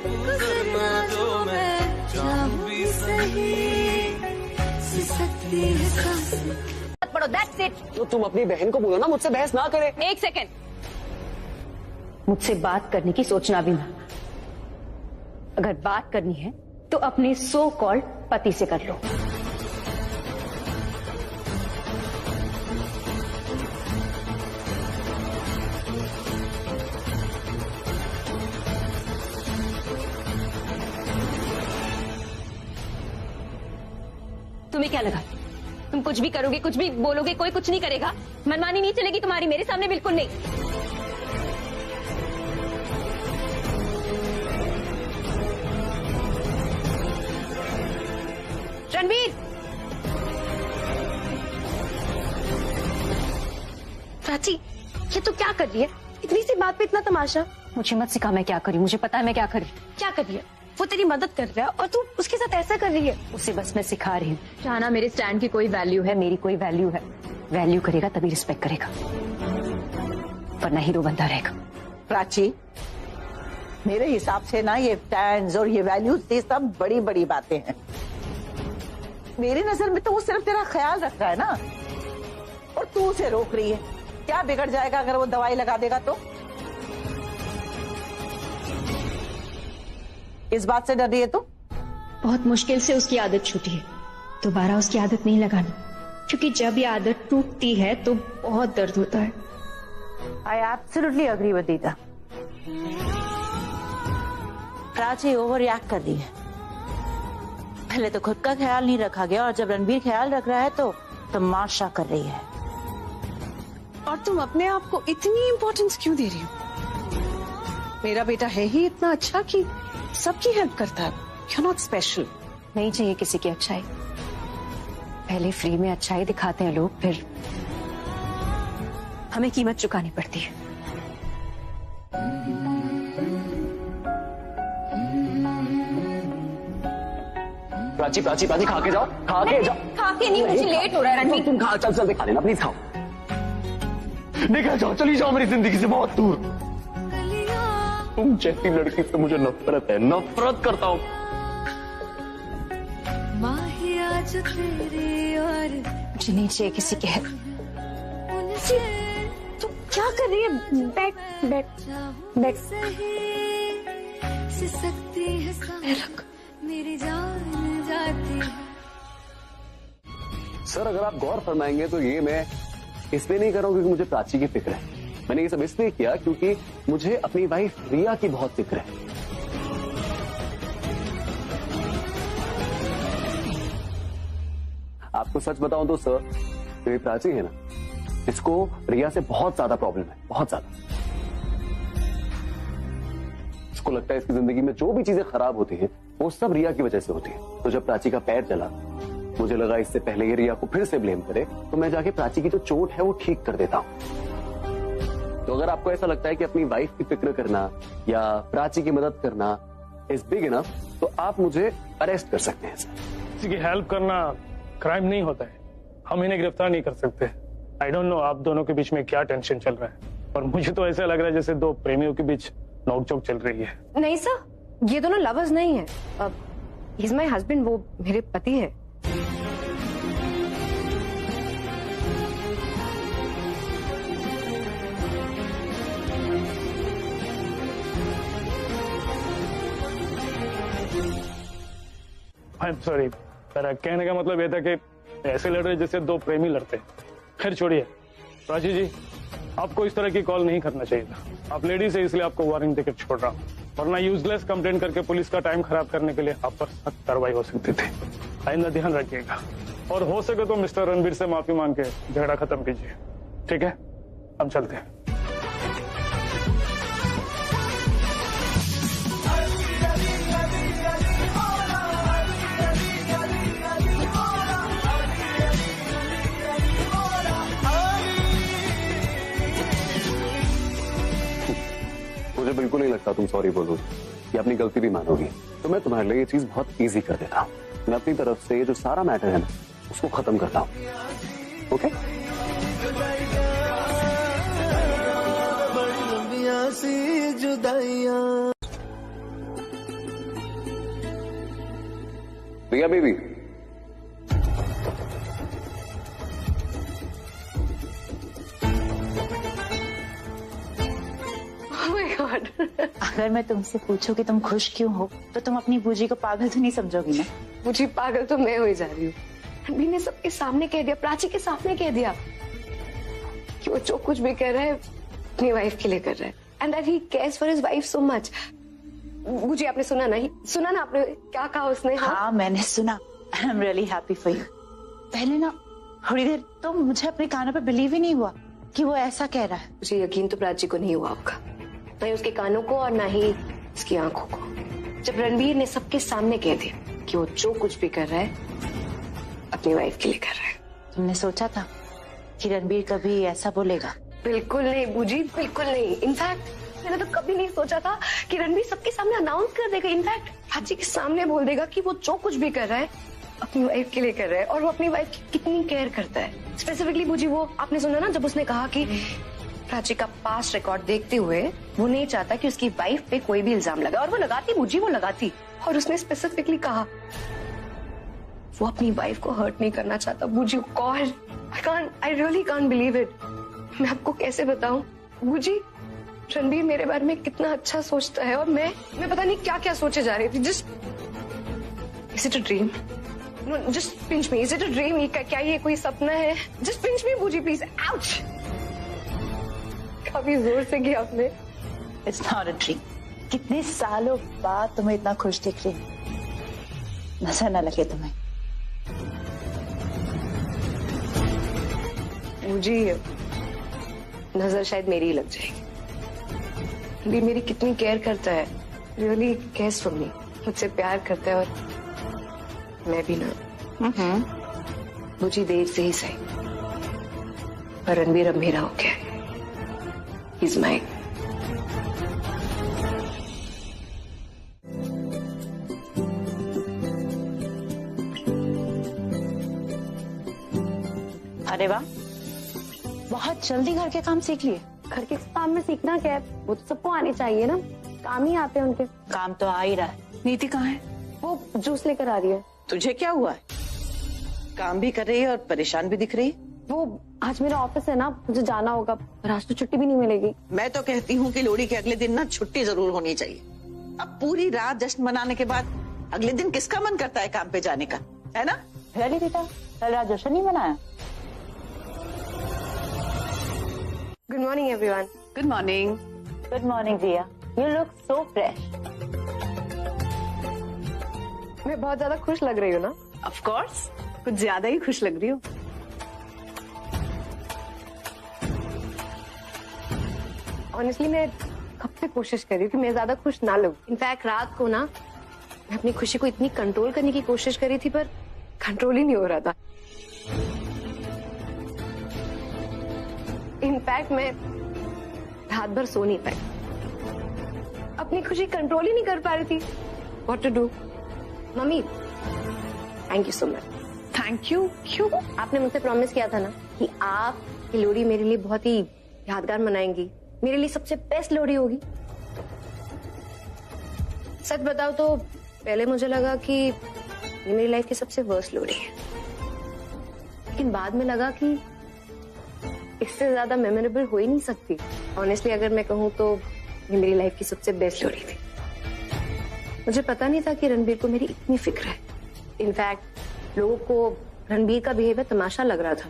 गुजरना जो मैं चाहूं भी सही, सिसकती है सांसें। पढ़ो, that's it। तो तुम अपनी बहन को बोलो ना मुझसे बहस ना करे। एक सेकेंड, मुझसे बात करने की सोचना भी मत। अगर बात करनी है तो अपने सो कॉल्ड पति से कर लो। तुम्हें क्या लगा तुम कुछ भी करोगे, कुछ भी बोलोगे, कोई कुछ नहीं करेगा? मनमानी नहीं चलेगी तुम्हारी मेरे सामने? बिल्कुल नहीं। रणवीर, प्राची ये तो क्या कर रही है? इतनी सी बात पे इतना तमाशा। मुझे मत सिखा मैं क्या करी, मुझे पता है मैं क्या करी। क्या कर रही है? वो तेरी मदद कर रहा है और तू उसके साथ ऐसा कर रही है। उसे बस मैं सिखा रही हूँ। जाना मेरे स्टैंड की कोई वैल्यू है, मेरी कोई वैल्यू है। वैल्यू करेगा तभी रिस्पेक्ट करेगा, वरना हीरो बनता रहेगा। प्राची, मेरे हिसाब से ना ये स्टैंड्स और ये वैल्यूज ये सब बड़ी बड़ी बातें हैं। मेरी नजर में तो वो सिर्फ तेरा ख्याल रख रहा है ना, और तू उसे रोक रही है। क्या बिगड़ जाएगा अगर वो दवाई लगा देगा तो? इस बात से डर रही है तू? बहुत मुश्किल से उसकी आदत छूटी है, दोबारा उसकी आदत नहीं लगानी, क्योंकि जब ये आदत टूटती है तो बहुत दर्द होता है। आई एब्सोल्युटली अग्री विद दीदा। प्राची ओवर रिएक्ट कर रही है। पहले तो खुद का ख्याल नहीं रखा गया और जब रणबीर ख्याल रख रहा है तो तमाशा कर रही है। और तुम अपने आप को इतनी इम्पोर्टेंस क्यों दे रही हो? मेरा बेटा है ही इतना अच्छा कि सबकी हेल्प करता है। You're not special। नहीं चाहिए किसी की अच्छाई, पहले फ्री में अच्छाई दिखाते हैं लोग, फिर हमें कीमत चुकानी पड़ती है। प्राची प्राची प्राची, खा के जाओ, खा के जाओ। खा के नहीं, मुझे लेट हो रहा है रणवीर। तुम खा, चल चल खा लेना, प्लीज खाओ। निकल जाओ, चली जाओ मेरी जिंदगी से बहुत दूर। तुम जैसी लड़की से मुझे नफरत है, नफरत करता हूँ। मुझे नहीं चाहिए किसी की हेल्प। तू क्या कर रही है? बैठ बैठ बैठ। मेरी जान जाती है। सर अगर आप गौर फरमाएंगे तो ये मैं इसलिए नहीं कर रहा हूँ क्योंकि मुझे प्राची की फिक्र है। मैंने ये सब इसलिए किया क्योंकि मुझे अपनी वाइफ रिया की बहुत फिक्र है। तो सच बताऊं तो सर, जो ये प्राची है ना, इसको रिया से बहुत ज्यादा प्रॉब्लम है, बहुत ज्यादा। इसको लगता है इसकी जिंदगी में जो भी चीजें खराब होती हैं वो सब रिया की वजह से होती है। तो जब प्राची का पैर चला, मुझे लगा इससे पहले ये रिया को फिर से ब्लेम करे, तो मैं जाके प्राची की जो चोट है वो ठीक कर देता हूं। तो अगर आपको ऐसा लगता है कि अपनी वाइफ की फिक्र करना या प्राची की मदद करना इज बिग इनफ, तो आप मुझे अरेस्ट कर सकते हैं सर। किसी की हेल्प करना क्राइम नहीं होता है, हम इन्हें गिरफ्तार नहीं कर सकते। आई डोंट नो आप दोनों के बीच में क्या टेंशन चल रहा है, और मुझे तो ऐसा लग रहा है जैसे दो प्रेमियों के बीच नोकझोंक चल रही है। नहीं सर, ये दोनों लवर्स नहीं है। ही इज माई हस्बैंड, वो मेरे पति है। आई एम सॉरी, मेरा कहने का मतलब ये था कि ऐसे लड़ रहे जैसे दो प्रेमी लड़ते। खैर छोड़िए, प्राची जी आपको इस तरह की कॉल नहीं करना चाहिए था। आप लेडीज है इसलिए आपको वार्निंग देकर छोड़ रहा हूँ, वरना यूजलेस कंप्लेंट करके पुलिस का टाइम खराब करने के लिए आप पर सख्त कार्रवाई हो सकती थी। आइंदा ध्यान रखिएगा, और हो सके तो मिस्टर रणबीर से माफी मांग के झगड़ा खत्म कीजिए, ठीक है? हम चलते हैं। मुझे बिल्कुल नहीं लगता तुम सॉरी बोलोगी या अपनी गलती भी मानोगी, तो मैं तुम्हारे लिए ये चीज बहुत इजी कर देता हूँ। मैं अपनी तरफ से जो सारा मैटर है ना उसको खत्म करता हूँ, ओके? रिया बेबी, अगर मैं तुमसे पूछूं कि तुम खुश क्यों हो, तो तुम अपनी बूजी को पागल तो नहीं समझोगी ना? मुझे पागल तो मैं हुई जा रही हूँ। रणबीर ने सबके सामने कह दिया, प्राची के सामने कह दिया कि वो जो कुछ भी कर रहा है अपनी वाइफ के लिए कर रहा है, and that he cares for his wife so much. मुझे आपने सुना ना आपने क्या कहा उसने? हाँ मैंने सुना। I am really happy for you. पहले ना थोड़ी देर तो मुझे अपने कानों पर बिलीव ही नहीं हुआ कि वो ऐसा कह रहा है। मुझे यकीन तो प्राची को नहीं हुआ आपका, ना ही उसके कानों को और ना ही उसकी आंखों को, जब रणबीर ने सबके सामने कह दिया कि वो जो कुछ भी कर रहा है अपनी वाइफ के लिए कर रहा है। तुमने सोचा था कि रणबीर कभी ऐसा बोलेगा? बिल्कुल नहीं बूजी, बिल्कुल नहीं। इनफैक्ट मैंने तो कभी नहीं सोचा था कि रणबीर सबके सामने अनाउंस कर देगा, इनफैक्ट प्राची के सामने बोल देगा कि वो जो कुछ भी कर रहा है अपनी वाइफ के लिए कर रहा है, और वो अपनी वाइफ की कितनी केयर करता है। स्पेसिफिकली बूजी, वो आपने सुना ना जब उसने कहा कि प्राची का पास्ट रिकॉर्ड देखते हुए वो नहीं चाहता कि उसकी वाइफ पे कोई भी इल्जाम लगा, और वो लगाती बूजी, वो लगाती। और उसने स्पेसिफिकली कहा वो अपनी वाइफ को हर्ट नहीं करना चाहता। बूजी God, I really can't believe it. मैं आपको कैसे बताऊं बूजी, रणबीर मेरे बारे में कितना अच्छा सोचता है, और मैं पता नहीं क्या क्या सोचे जा रही थी। Just is it a dream? Just pinch me, is it a dream? क्या ये कोई सपना है? जस्ट पिंच मी बूजी प्लीज। आउच, काफी जोर से किया आपने। It's not a dream. कितने सालों बाद तुम्हें इतना खुश दिख रही, नजर न लगे तुम्हें। मुझे नजर शायद मेरी ही लग जाएगी। भी मेरी कितनी केयर करता है, रियली केयर्स फॉर मी, मुझसे प्यार करता है, और मैं भी ना मुझे देर से ही सही, पर रणबीर अब मेरा हो गया है। He's mine. अरे वाह, बहुत जल्दी घर के काम सीख लिए। घर के काम में सीखना क्या है, वो तो सबको आने चाहिए ना, काम ही आते हैं उनके। काम तो आ ही रहा है। नीति कहाँ है? वो जूस लेकर आ रही है। तुझे क्या हुआ है? काम भी कर रही है और परेशान भी दिख रही है। वो आज मेरा ऑफिस है ना, मुझे जाना होगा, पर आज तो छुट्टी भी नहीं मिलेगी। मैं तो कहती हूँ कि लोहड़ी के अगले दिन ना छुट्टी जरूर होनी चाहिए। अब पूरी रात जश्न मनाने के बाद अगले दिन किसका मन करता है काम पे जाने का, है ना? रियली बेटा, कल रात जश्न नहीं मनाया? Good morning everyone. Good morning. Good morning Jiya, you look so fresh. मैं बहुत ज्यादा खुश लग रही हूँ ना? ऑफ कोर्स, कुछ ज्यादा ही खुश लग रही हो। ऑनेस्टली मैं कब से कोशिश कर रही हूँ कि मैं ज्यादा खुश ना लगूं। इनफैक्ट रात को ना मैं अपनी खुशी को इतनी कंट्रोल करने की कोशिश कर रही थी, पर कंट्रोल ही नहीं हो रहा था। इनफैक्ट मैं रात भर सो नहीं पाई, अपनी खुशी कंट्रोल ही नहीं कर पा रही थी। What to do? मम्मी, thank you so much. Thank you? क्यों? आपने मुझसे प्रॉमिस किया था ना कि आप की लोहड़ी मेरे लिए बहुत ही यादगार मनाएंगी, मेरे लिए सबसे बेस्ट लोहड़ी होगी। सच बताओ तो पहले मुझे लगा कि ये मेरी लाइफ की सबसे वर्स्ट लोहड़ी है, लेकिन बाद में लगा कि इससे ज्यादा मेमोरेबल हो ही नहीं सकती। ऑनेस्टली अगर मैं कहूँ तो ये मेरी लाइफ की सबसे बेस्ट लोहड़ी थी। मुझे पता नहीं था कि रणबीर को मेरी इतनी फिक्र है। इनफैक्ट लोगों को रणबीर का बिहेवियर तमाशा लग रहा था,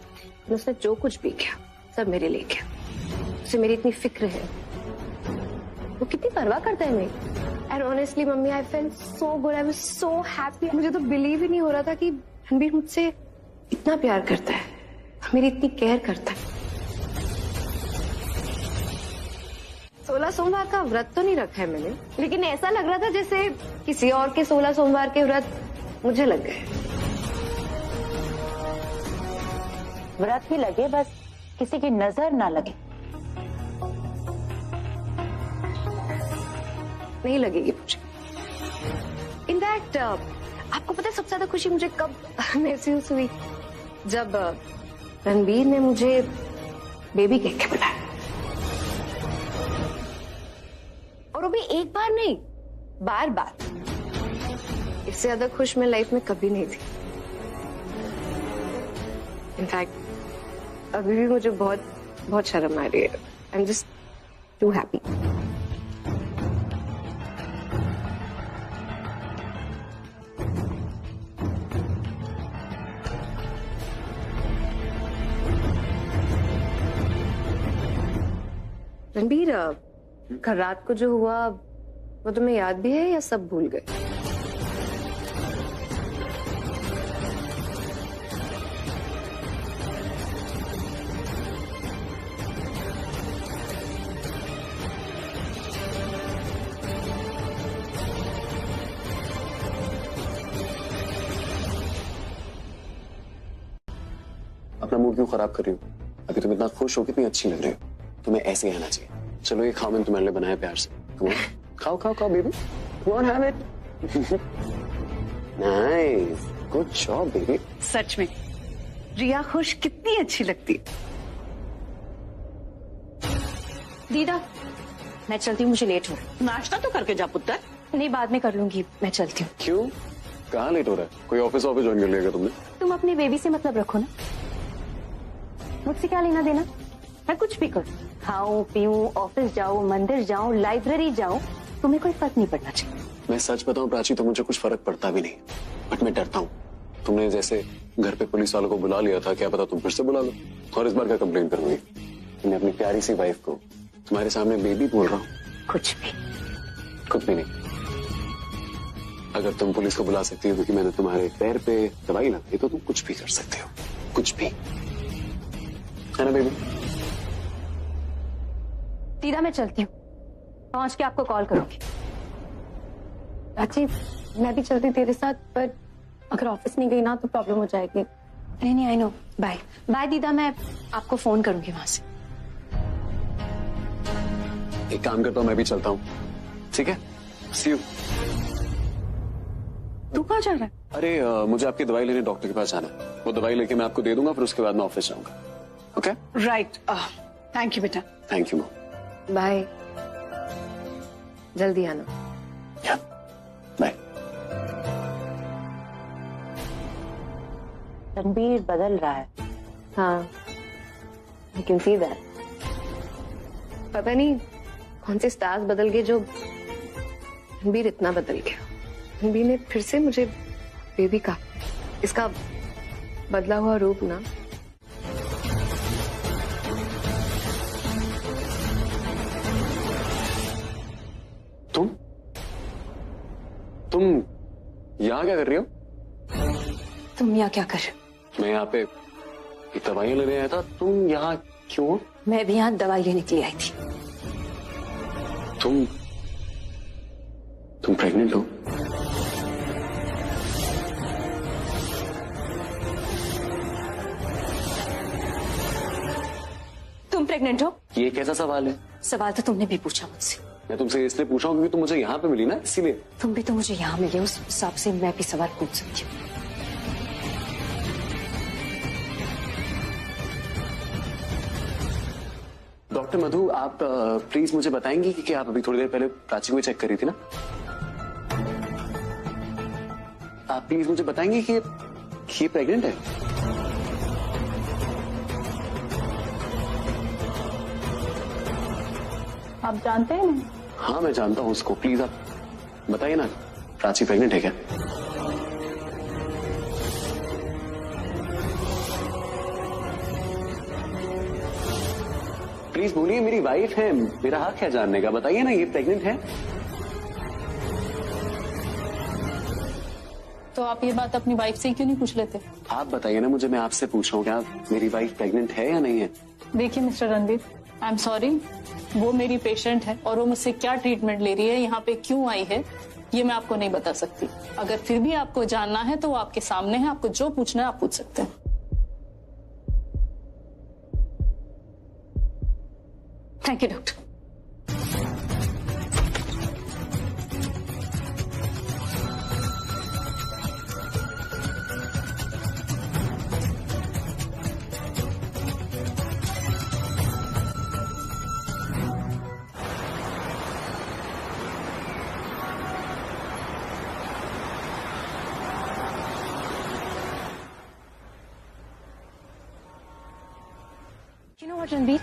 उसने जो कुछ भी किया सब मेरे लिए किया। उसे मेरी इतनी फिक्र है, वो कितनी परवाह करता है मेरी। And honestly mummy, I felt so good, I was so happy. मुझे तो बिलीव ही नहीं हो रहा था कि रणबीर मुझसे इतना प्यार करता है, मेरी इतनी केयर करता है। 16 सोमवार का व्रत तो नहीं रखा है मैंने, लेकिन ऐसा लग रहा था जैसे किसी और के 16 सोमवार के व्रत मुझे लग गए। व्रत ही लगे, बस किसी की नजर ना लगे। नहीं लगेगी मुझे। इनफैक्ट आपको पता है सबसे ज्यादा खुशी मुझे कब महसूस हुई? जब रणबीर ने मुझे बेबी कह के बुलाया, और वो भी एक बार नहीं, बार बार। इससे ज्यादा खुश मैं लाइफ में कभी नहीं थी। इनफैक्ट अभी भी मुझे बहुत बहुत शर्म आ रही है। I am just too happy. Ranbir, कल रात को जो हुआ वो तुम्हें याद भी है या सब भूल गए? अपना मूड क्यों खराब कर रही हो? अभी तुम इतना खुश हो, कितनी अच्छी लग रही हो। तुम्हें ऐसे ही आना चाहिए। चलो ये खाओ, मैंने तुम्हारे लिए बनाया प्यार से। Come on. खाओ खाओ खाओ baby, Come on, have it. Nice, good job baby. सच में रिया खुश कितनी अच्छी लगती है। दीदा, मैं चलती हूँ, मुझे लेट हो रहा है। नाश्ता तो करके जा पुत्र। नहीं, बाद में कर लूंगी, मैं चलती हूँ। क्यों? कहाँ लेट हो रहा है? कोई ऑफिस ज्वाइन कर लिया तुमने? तुम अपनी बेबी से मतलब रखो ना, मुझसे क्या लेना देना। मैं कुछ भी करूँ, खाऊं पीऊं, ऑफिस जाऊं, मंदिर जाऊं, लाइब्रेरी जाऊं, तुम्हें कोई फर्क नहीं पड़ना चाहिए। मैं सच बताऊं प्राची, तो मुझे कुछ फर्क पड़ता भी नहीं, बट मैं डरता हूँ। तुमने जैसे घर पे पुलिस वालों को बुला लिया था, क्या पता तुम फिर से बुला लो और इस बार क्या कंप्लेन करूंगी। मैं अपनी प्यारी सी वाइफ को तुम्हारे सामने बेबी बोल रहा हूँ। कुछ भी नहीं। अगर तुम पुलिस को बुला सकती हो क्योंकि मैंने तुम्हारे पैर पे दवाई लगाई, तो तुम कुछ भी कर सकते हो, कुछ भी, है ना बेबी? दीदा, मैं चलती हूँ, पहुंच के आपको कॉल करूंगी। अच्छी, मैं भी चलती तेरे साथ, पर अगर ऑफिस नहीं गई ना तो प्रॉब्लम हो जाएगी। नहीं, आई नो। बाय बाय दीदा, मैं आपको फोन करूंगी वहां से। एक काम करता हूँ, मैं भी चलता हूँ, ठीक है? सी यू। तू कहाँ जा रहा है? अरे मुझे आपकी दवाई लेने डॉक्टर के पास जाना है। वो दवाई लेके मैं आपको दे दूंगा, फिर उसके बाद मैं ऑफिस जाऊंगा। ओके? राइट। थैंक यू बेटा। Thank you mom. बाय, जल्दी आना। बाय। रणबीर बदल रहा है। हाँ, I can see that. पता नहीं कौन से स्टार्स बदल गए जो रणबीर इतना बदल गया। रणबीर ने फिर से मुझे बेबी कहा। इसका बदला हुआ रूप ना तुम यहाँ क्या कर रही हो? तुम यहाँ क्या कर रहे हो? मैं यहाँ पे दवाइयाँ लेने आया था, तुम यहाँ क्यों? मैं भी यहाँ दवाई लेने के लिए आई थी। तुम प्रेग्नेंट हो? तुम प्रेग्नेंट हो? ये कैसा सवाल है? सवाल तो तुमने भी पूछा मुझसे। मैं तुमसे इसलिए पूछा हूँ क्योंकि तुम मुझे यहाँ पे मिली ना, इसीलिए। तुम भी तो मुझे यहाँ मिले, उस हिसाब से मैं भी सवाल पूछ सकती हूँ। डॉक्टर मधु, आप प्लीज मुझे बताएंगी कि आप अभी थोड़ी देर पहले प्राची को चेक करी थी ना? आप प्लीज मुझे बताएंगी कि ये प्रेग्नेंट है? आप जानते हैं ना? हाँ मैं जानता हूँ उसको, प्लीज आप बताइए ना, प्राची प्रेग्नेंट है क्या? प्लीज बोलिए, मेरी वाइफ है, मेरा हक है जानने का, बताइए ना ये प्रेग्नेंट है? तो आप ये बात अपनी वाइफ से क्यों नहीं पूछ लेते? आप बताइए ना मुझे, मैं आपसे पूछ रहा हूँ, क्या मेरी वाइफ प्रेग्नेंट है या नहीं है? देखिए mister Ranbir, I am sorry, वो मेरी पेशेंट है और वो मुझसे क्या ट्रीटमेंट ले रही है, यहाँ पे क्यों आई है, ये मैं आपको नहीं बता सकती। अगर फिर भी आपको जानना है तो वो आपके सामने है, आपको जो पूछना है आप पूछ सकते हैं। Thank you doctor. You know what, Ranbir,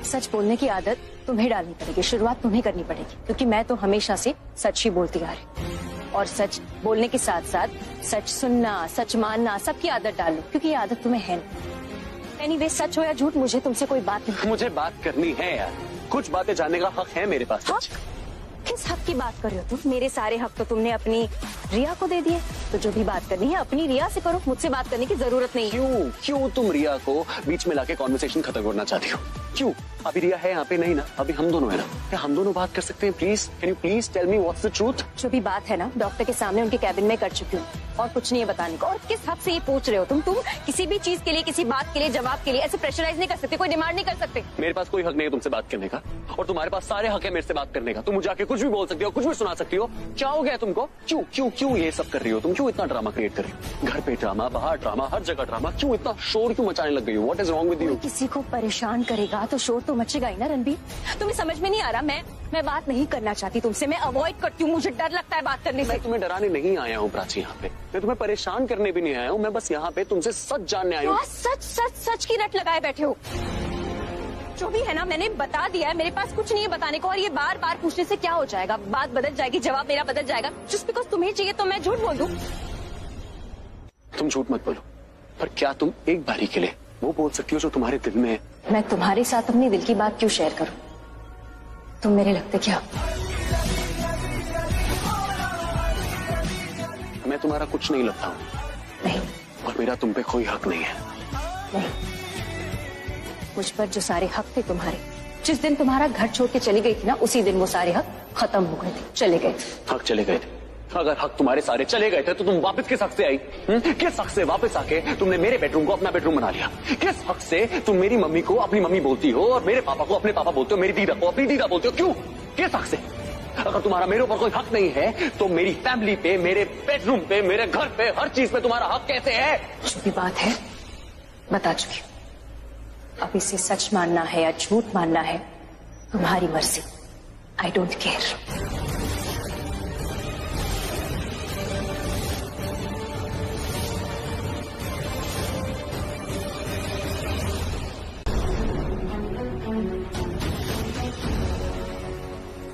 सच बोलने की आदत तुम्हें डालनी पड़ेगी, शुरुआत तुम्हें करनी पड़ेगी, क्योंकि मैं तो हमेशा से सच ही बोलती आ रही, और सच बोलने के साथ साथ सच सुनना, सच मानना, सबकी आदत डाल लो, क्योंकि ये आदत तुम्हें है नहीं। एनीवे, सच हो या झूठ, मुझे तुमसे कोई बात नहीं। मुझे बात करनी है यार, कुछ बातें जानने का हक है मेरे पास। किस हक की बात कर रहे हो तुम? मेरे सारे हक तो तुमने अपनी रिया को दे दिए, तो जो भी बात करनी है अपनी रिया से करो, मुझसे बात करने की जरूरत नहीं है। क्यों तुम रिया को बीच में लाके कॉन्वर्सेशन खत्म करना चाहती हो? क्यों? अभी रिया है यहाँ पे नहीं ना, अभी हम दोनों है ना, क्या हम दोनों बात कर सकते हैं? Please can you please tell me what's the truth? जो भी बात है ना, डॉक्टर के सामने उनके कैबिन में कर चुकी हूँ, और कुछ नहीं है बताने को। और किस हक से ये पूछ रहे हो तुम किसी भी चीज के लिए, किसी बात के लिए, जवाब के लिए ऐसे प्रेशराइज नहीं कर सकते, कोई डिमांड नहीं कर सकते। मेरे पास कोई हक नहीं है तुमसे बात करने का, और तुम्हारे पास सारे हक है मेरे से बात करने का। तुम मुझे आके कुछ भी बोल सकती हो, कुछ भी सुना सकती हो। क्या हो गया तुमको? क्यों क्यों क्यों ये सब कर रही हो तुम? क्यों इतना ड्रामा क्रिएट कर रही हो? घर पे ड्रामा, बाहर ड्रामा, हर जगह ड्रामा, क्यों इतना शोर क्यों मचाने लग गई हो? What is wrong with you? किसी को परेशान करेगा तो शोर तो मचेगा ही ना रणबीर। तुम्हें समझ में नहीं आ रहा? मैं बात नहीं करना चाहती तुमसे, मैं अवॉइड करती हूँ, मुझे डर लगता है बात करने से। मैं तुम्हें डराने नहीं आया हूँ प्राची, यहाँ पे मैं तुम्हें परेशान करने भी नहीं आया हूँ, मैं बस यहाँ पे तुमसे सच जानने आया हूँ। सच सच सच की रट लगाए बैठे हो। जो भी है ना, मैंने बता दिया है, मेरे पास कुछ नहीं है बताने को, और ये बार बार पूछने से क्या हो जाएगा? बात बदल जाएगी, जवाब मेरा बदल जाएगा। जस्ट बिकॉज तुम्हें चाहिए तो मैं झूठ बोल दूं? तुम झूठ मत बोलो, पर क्या तुम एक बारी के लिए वो बोल सकती हो जो तुम्हारे दिल में है? मैं तुम्हारे साथ अपनी दिल की बात क्यों शेयर करूं? तुम मेरे लगते क्या? मैं तुम्हारा कुछ नहीं लगता हूँ। नहीं। और मेरा तुम पे कोई हक नहीं है। नहीं, मुझ पर जो सारे हक थे तुम्हारे, जिस दिन तुम्हारा घर छोड़ के चली गई थी ना, उसी दिन वो सारे हक खत्म हो गए थे, चले गए थे। हक चले गए थे? अगर हक तुम्हारे सारे चले गए थे तो तुम वापस किस हक से आई? किस हक से वापस आके तुमने मेरे बेडरूम को अपना बेडरूम बना लिया? किस हक से तुम मेरी मम्मी को अपनी मम्मी बोलती हो और मेरे पापा को अपने पापा बोलते हो, मेरी दीदा को अपनी दीदा बोलते हो? क्यों? किस हक से? अगर तुम्हारा मेरे ऊपर कोई हक नहीं है तो मेरी फैमिली पे, मेरे बेडरूम पे, मेरे घर पे, हर चीज पे तुम्हारा हक कैसे है? जो भी बात है बता चुकी हूँ। अब इसे सच मानना है या झूठ मानना है तुम्हारी मर्जी। I don't care.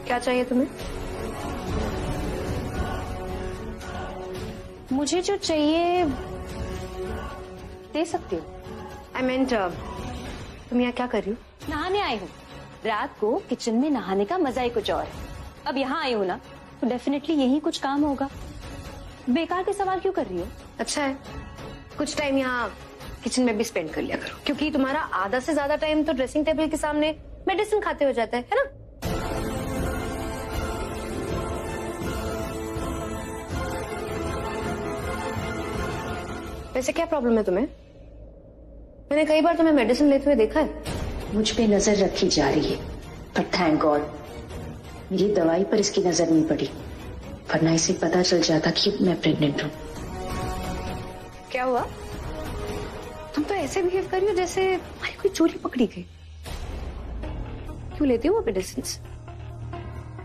क्या चाहिए तुम्हें? मुझे जो चाहिए दे सकती हो। आई मीन तुम यहाँ क्या कर रही हो? नहाने आई हूँ। रात को किचन में नहाने का मजा ही कुछ और है। अब यहाँ आई हूँ ना, तो डेफिनेटली यही कुछ काम होगा। बेकार के सवाल क्यों कर रही हो? अच्छा है, कुछ टाइम यहाँ किचन में भी स्पेंड कर लिया करो, क्योंकि तुम्हारा आधा से ज्यादा टाइम तो ड्रेसिंग टेबल के सामने मेडिसिन खाते हो जाता है ना? वैसे क्या प्रॉब्लम है तुम्हें? मैंने कई बार तुम्हें मेडिसिन लेते हुए देखा है। मुझ पे नजर रखी जा रही है, पर थैंक गॉड मेरी दवाई पर इसकी नजर नहीं पड़ी, वरना इसे पता चल जाता कि मैं प्रेग्नेंट हूँ। क्या हुआ? तुम तो ऐसे बिहेव कर रही हो जैसे हमारी कोई चोरी पकड़ी गई। क्यों लेती हो वो medicine?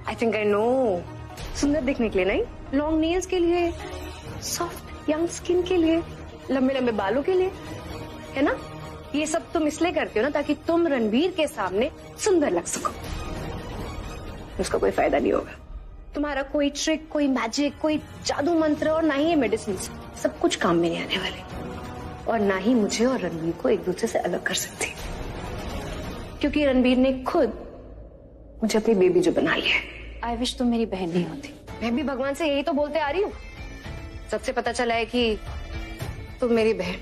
I think I know, सुंदर दिखने के लिए नहीं, लॉन्ग नेल्स के लिए, सॉफ्ट यंग स्किन के लिए, लंबे लंबे बालों के लिए, है ना? ये सब तुम इसलिए करते हो ना ताकि तुम रणबीर के सामने सुंदर लग सको। उसका कोई फायदा नहीं होगा। तुम्हारा कोई ट्रिक, कोई मैजिक, कोई जादू मंत्र और ना ही ये मेडिसिन, सब कुछ काम में नहीं आने वाले, और ना ही मुझे और रणबीर को एक दूसरे से अलग कर सकती, क्योंकि रणबीर ने खुद मुझे अपनी बेबी जो बना लिया है। आई विश तुम मेरी बहन नहीं होती। मैं भी भगवान से यही तो बोलते आ रही हूँ। सबसे पता चला है कि तुम मेरी बहन,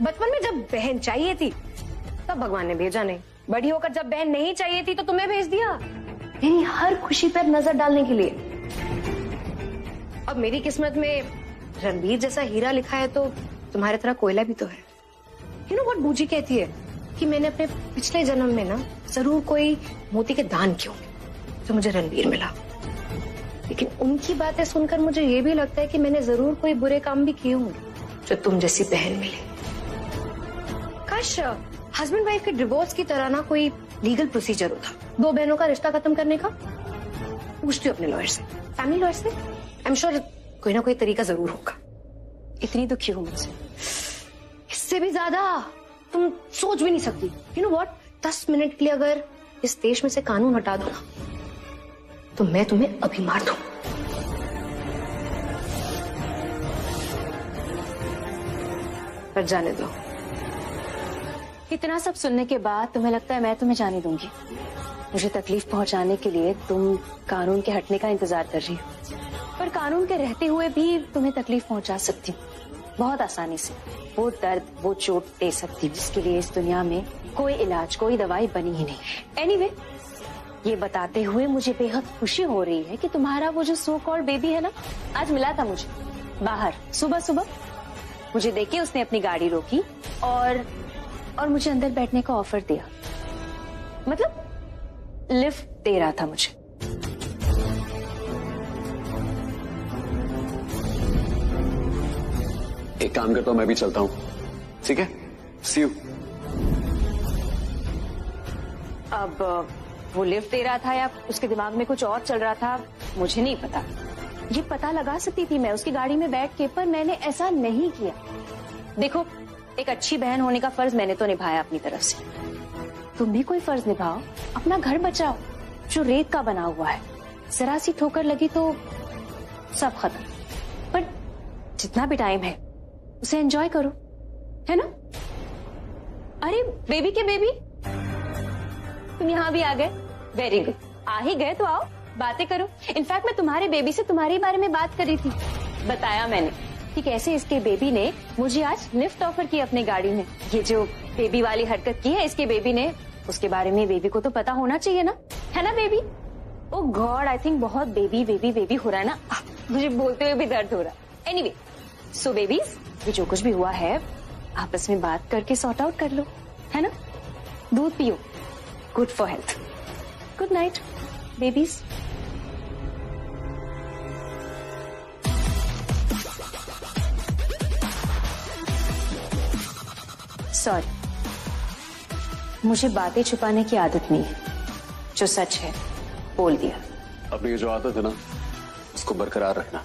बचपन में जब बहन चाहिए थी तब भगवान ने भेजा नहीं, बड़ी होकर जब बहन नहीं चाहिए थी तो तुम्हें भेज दिया मेरी हर खुशी पर नजर डालने के लिए। अब मेरी किस्मत में रणबीर जैसा हीरा लिखा है तो तुम्हारे तरह कोयला भी तो है। यू नो व्हाट बूजी कहती है कि मैंने अपने पिछले जन्म में ना जरूर कोई मोती के दान किए होंगे तो मुझे रणबीर मिला, लेकिन उनकी बातें सुनकर मुझे ये भी लगता है कि मैंने जरूर कोई बुरे काम भी किए होंगे जो तुम जैसी बहन मिली। काश हस्बैंड वाइफ के डिवोर्स की तरह ना कोई लीगल प्रोसीजर होता, दो बहनों का रिश्ता खत्म करने का। पूछती हूँ अपने लॉयर से, फैमिली लॉयर से, आई एम श्योर कोई ना कोई तरीका जरूर होगा। इतनी दुखी हूँ मुझसे, इससे भी ज्यादा तुम सोच भी नहीं सकती। यू नो व्हाट, 10 मिनट के लिए अगर इस देश में से कानून हटा दो ना तो मैं तुम्हें अभी मार दूं। पर जाने दो। इतना सब सुनने के बाद तुम्हें लगता है मैं तुम्हें जाने दूंगी? मुझे तकलीफ पहुंचाने के लिए तुम कानून के हटने का इंतजार कर रही हो, पर कानून के रहते हुए भी तुम्हें तकलीफ पहुंचा सकती हूँ बहुत आसानी से। वो दर्द, वो चोट दे सकती हूँ जिसके लिए इस दुनिया में कोई इलाज, कोई दवाई बनी ही नहीं। एनीवे, ये बताते हुए मुझे बेहद खुशी हो रही है कि तुम्हारा वो जो सो कॉल्ड बेबी है ना, आज मिला था मुझे बाहर सुबह सुबह। मुझे देख के उसने अपनी गाड़ी रोकी और मुझे अंदर बैठने का ऑफर दिया, मतलब लिफ्ट दे रहा था मुझे। एक काम करता हूं, मैं भी चलता हूं, ठीक है? सी यू। अब वो लिफ्ट दे रहा था या उसके दिमाग में कुछ और चल रहा था मुझे नहीं पता। ये पता लगा सकती थी मैं उसकी गाड़ी में बैठ के, पर मैंने ऐसा नहीं किया। देखो, एक अच्छी बहन होने का फर्ज मैंने तो निभाया अपनी तरफ से, तुम भी कोई फर्ज निभाओ, अपना घर बचाओ जो रेत का बना हुआ है। जरा सी ठोकर लगी तो सब खत्म, पर जितना भी टाइम है उसे एंजॉय करो, है ना? अरे बेबी के बेबी, तुम यहाँ भी आ गए, वेरी गुड। आ ही गए तो आओ, बातें करो। इनफैक्ट मैं तुम्हारे बेबी से तुम्हारे बारे में बात करी थी, बताया मैंने कि कैसे इसके बेबी ने मुझे आज लिफ्ट ऑफर की अपनी गाड़ी में। ये जो बेबी वाली हरकत की है इसके बेबी ने, उसके बारे में बेबी को तो पता होना चाहिए ना, है ना baby? Oh God, I think बहुत बेबी बेबी बेबी हो रहा है ना, मुझे बोलते हुए भी दर्द हो रहा है। एनीवे, सो बेबीज, ये जो कुछ भी हुआ है आपस में बात करके सॉर्ट आउट कर लो, है ना? दूध पियो, good for health. Good night babies. Sorry, मुझे बातें छुपाने की आदत नहीं है, जो सच है बोल दिया। अपनी जो आदत है ना उसको बरकरार रखना,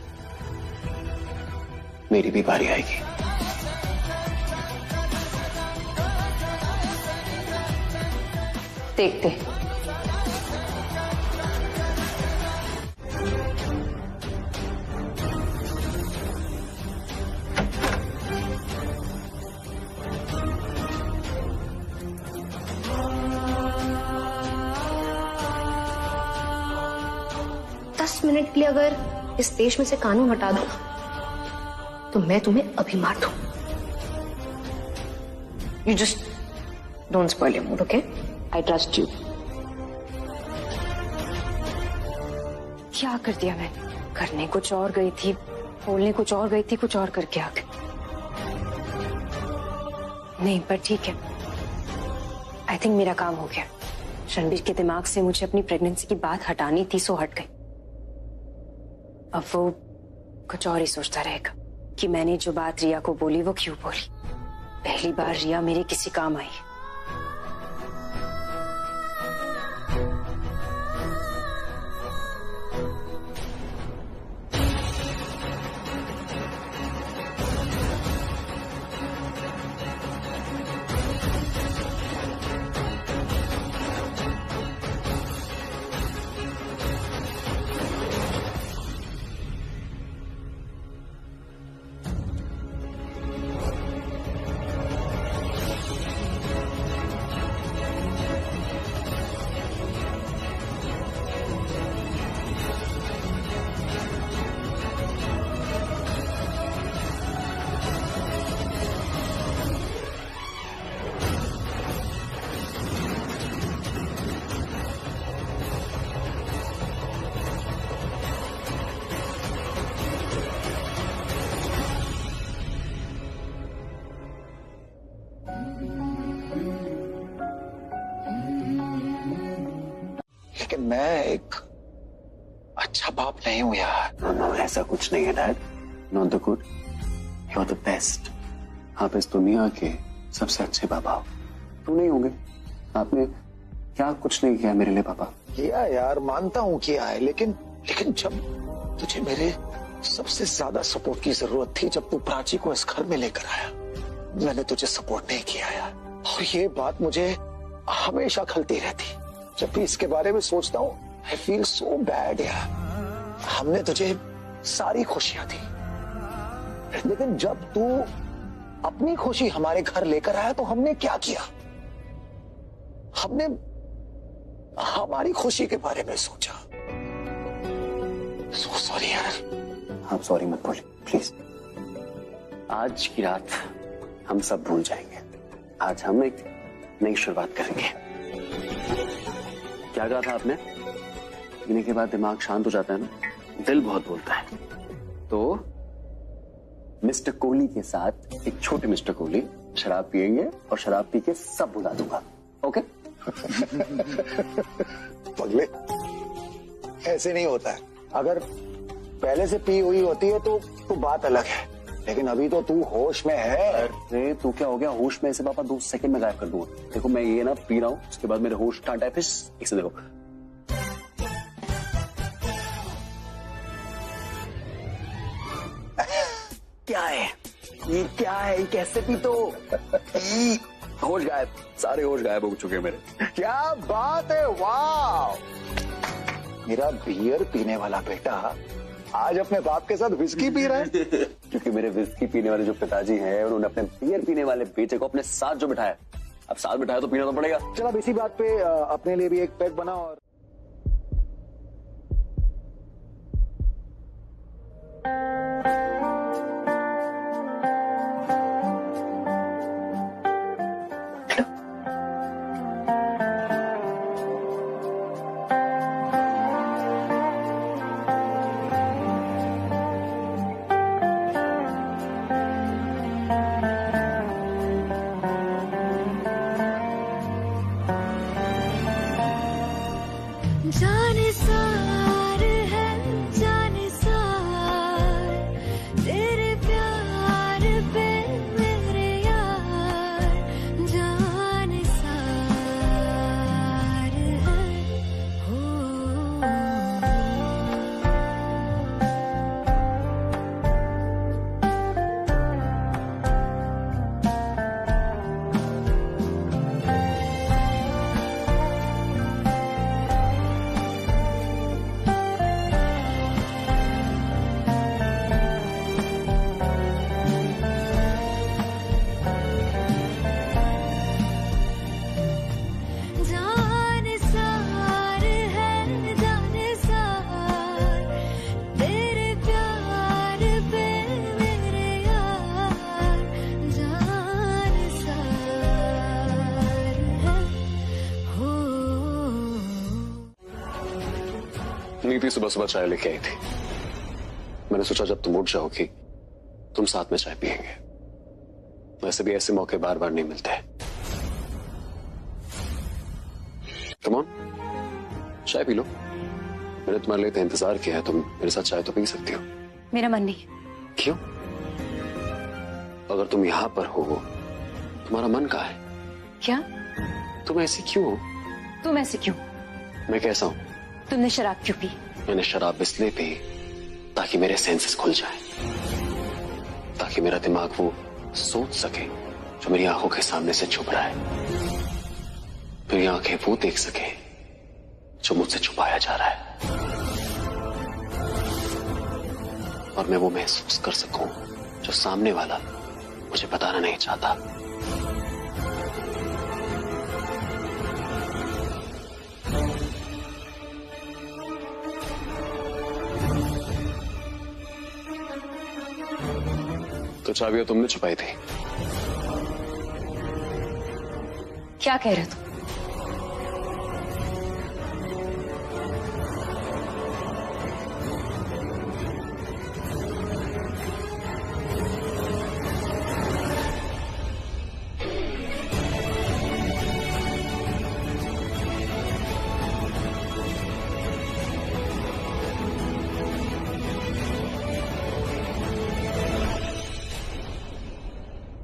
मेरी भी बारी आएगी। देखते। दस मिनट के लिए अगर इस देश में से कानून हटा दो तो मैं तुम्हें अभी मार दूं। You just don't spoil your mood, okay? I trust you. क्या कर दिया मैं? करने कुछ और गई थी, बोलने कुछ और गई थी, कुछ और करके आ गई। नहीं, पर ठीक है। आई थिंक मेरा काम हो गया। रणबीर के दिमाग से मुझे अपनी प्रेगनेंसी की बात हटानी थी, सो हट गई। अब वो कुछ और ही सोचता रहेगा कि मैंने जो बात रिया को बोली वो क्यों बोली। पहली बार रिया मेरे किसी काम आई। लेकिन मैं एक अच्छा बाप नहीं हूं यार। नो, ऐसा कुछ नहीं है dad. Not the good, you are the best. आप इस दुनिया के सबसे अच्छे पापा हो। तुम नहीं होंगे। आपने क्या कुछ नहीं किया मेरे लिए पापा? किया यार, मानता हूं किया है, लेकिन जब तुझे मेरे सबसे ज्यादा सपोर्ट की जरूरत थी, जब तू प्राची को इस घर में लेकर आया, मैंने तुझे सपोर्ट नहीं किया यार। और ये बात मुझे हमेशा खलती रहती। जब भी इसके बारे में सोचता हूँ, आई फील सो बैड यार। हमने तुझे सारी खुशियां दी, लेकिन जब तू अपनी खुशी हमारे घर लेकर आया तो हमने क्या किया? हमने हमारी खुशी के बारे में सोचा। सो सॉरी यार। आप सॉरी मत बोलिए प्लीज। आज की रात हम सब भूल जाएंगे। आज हम एक नई शुरुआत करेंगे। क्या कहा था आपने? पीने के बाद दिमाग शांत हो जाता है ना, दिल बहुत बोलता है। तो मिस्टर कोहली के साथ एक छोटे मिस्टर कोहली शराब पिएंगे और शराब पी के सब भुला दूंगा। ओके? पगले, ऐसे नहीं होता है। अगर पहले से पी हुई होती है तो बात अलग है, लेकिन अभी तो तू होश में है। अरे तू क्या हो गया होश में? से पापा 2 सेकंड में गायब कर दूंगा। देखो मैं ये ना पी रहा हूँ, उसके बाद मेरे होश टाटा है, फिर एक से देखो। क्या है ये? क्या है ये? कैसे पी? तो होश गायब, सारे होश गायब हो चुके हैं मेरे। क्या बात है, वाह! मेरा बियर पीने वाला बेटा आज अपने बाप के साथ विस्की पी रहा है। क्योंकि मेरे विस्की पीने वाले जो पिताजी हैं, उन्होंने अपने बियर पीने वाले बेटे को अपने साथ जो बिठाया, अब साथ बिठाया तो पीना तो पड़ेगा। चल अब इसी बात पे अपने लिए भी एक पैक बना। और जाने सार है, जाने सार नीति सुबह सुबह चाय लेके आई थी। मैंने सोचा जब तुम उठ जाओगी तुम साथ में चाय पियेंगे। वैसे भी ऐसे मौके बार बार नहीं मिलते। कम ऑन, चाय पी लो। मैंने तुम्हारे लिए तो इंतजार किया है, तुम मेरे साथ चाय तो पी सकती हो। मेरा मन नहीं। क्यों? अगर तुम यहाँ पर हो तुम्हारा मन कहाँ है? क्या? तुम ऐसी क्यों हो? तुम ऐसे क्यों? मैं कैसा हूं? तुमने शराब क्यों पी? मैंने शराब इसलिए पी ताकि मेरे सेंसेस खुल जाए, ताकि मेरा दिमाग वो सोच सके जो मेरी आंखों के सामने से छुप रहा है, मेरी आंखें वो देख सके जो मुझसे छुपाया जा रहा है, और मैं वो महसूस कर सकूं जो सामने वाला मुझे बताना नहीं चाहता। तो चाबियां तुमने छुपाई थी। क्या कह रहे हो तुम?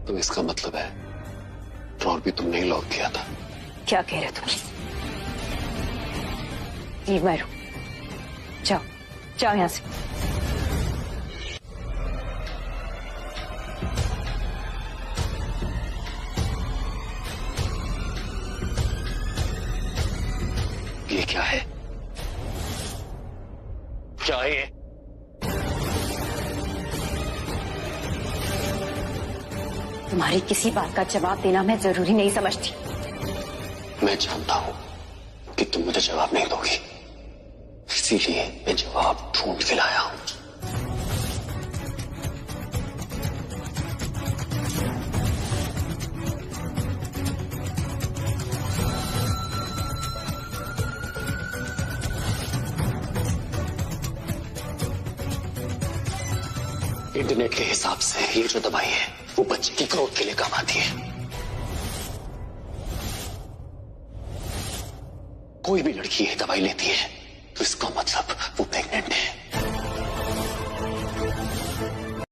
तो इसका मतलब है ड्रॉर भी तुमने ही लॉक किया था। क्या कह रहे हो तुम? Leave my room. जाओ जाओ यहां से। ये क्या है? क्या है ये? तुम्हारी किसी बात का जवाब देना मैं जरूरी नहीं समझती। मैं जानता हूं कि तुम मुझे जवाब नहीं दोगी, इसीलिए मैं जवाब ढूंढ के लाया हूं। इंटरनेट के हिसाब से ये जो दवाई है वो बच्चे की ग्रोथ के लिए काम आती है। कोई भी लड़की ये दवाई लेती है तो इसका मतलब वो प्रेग्नेंट है।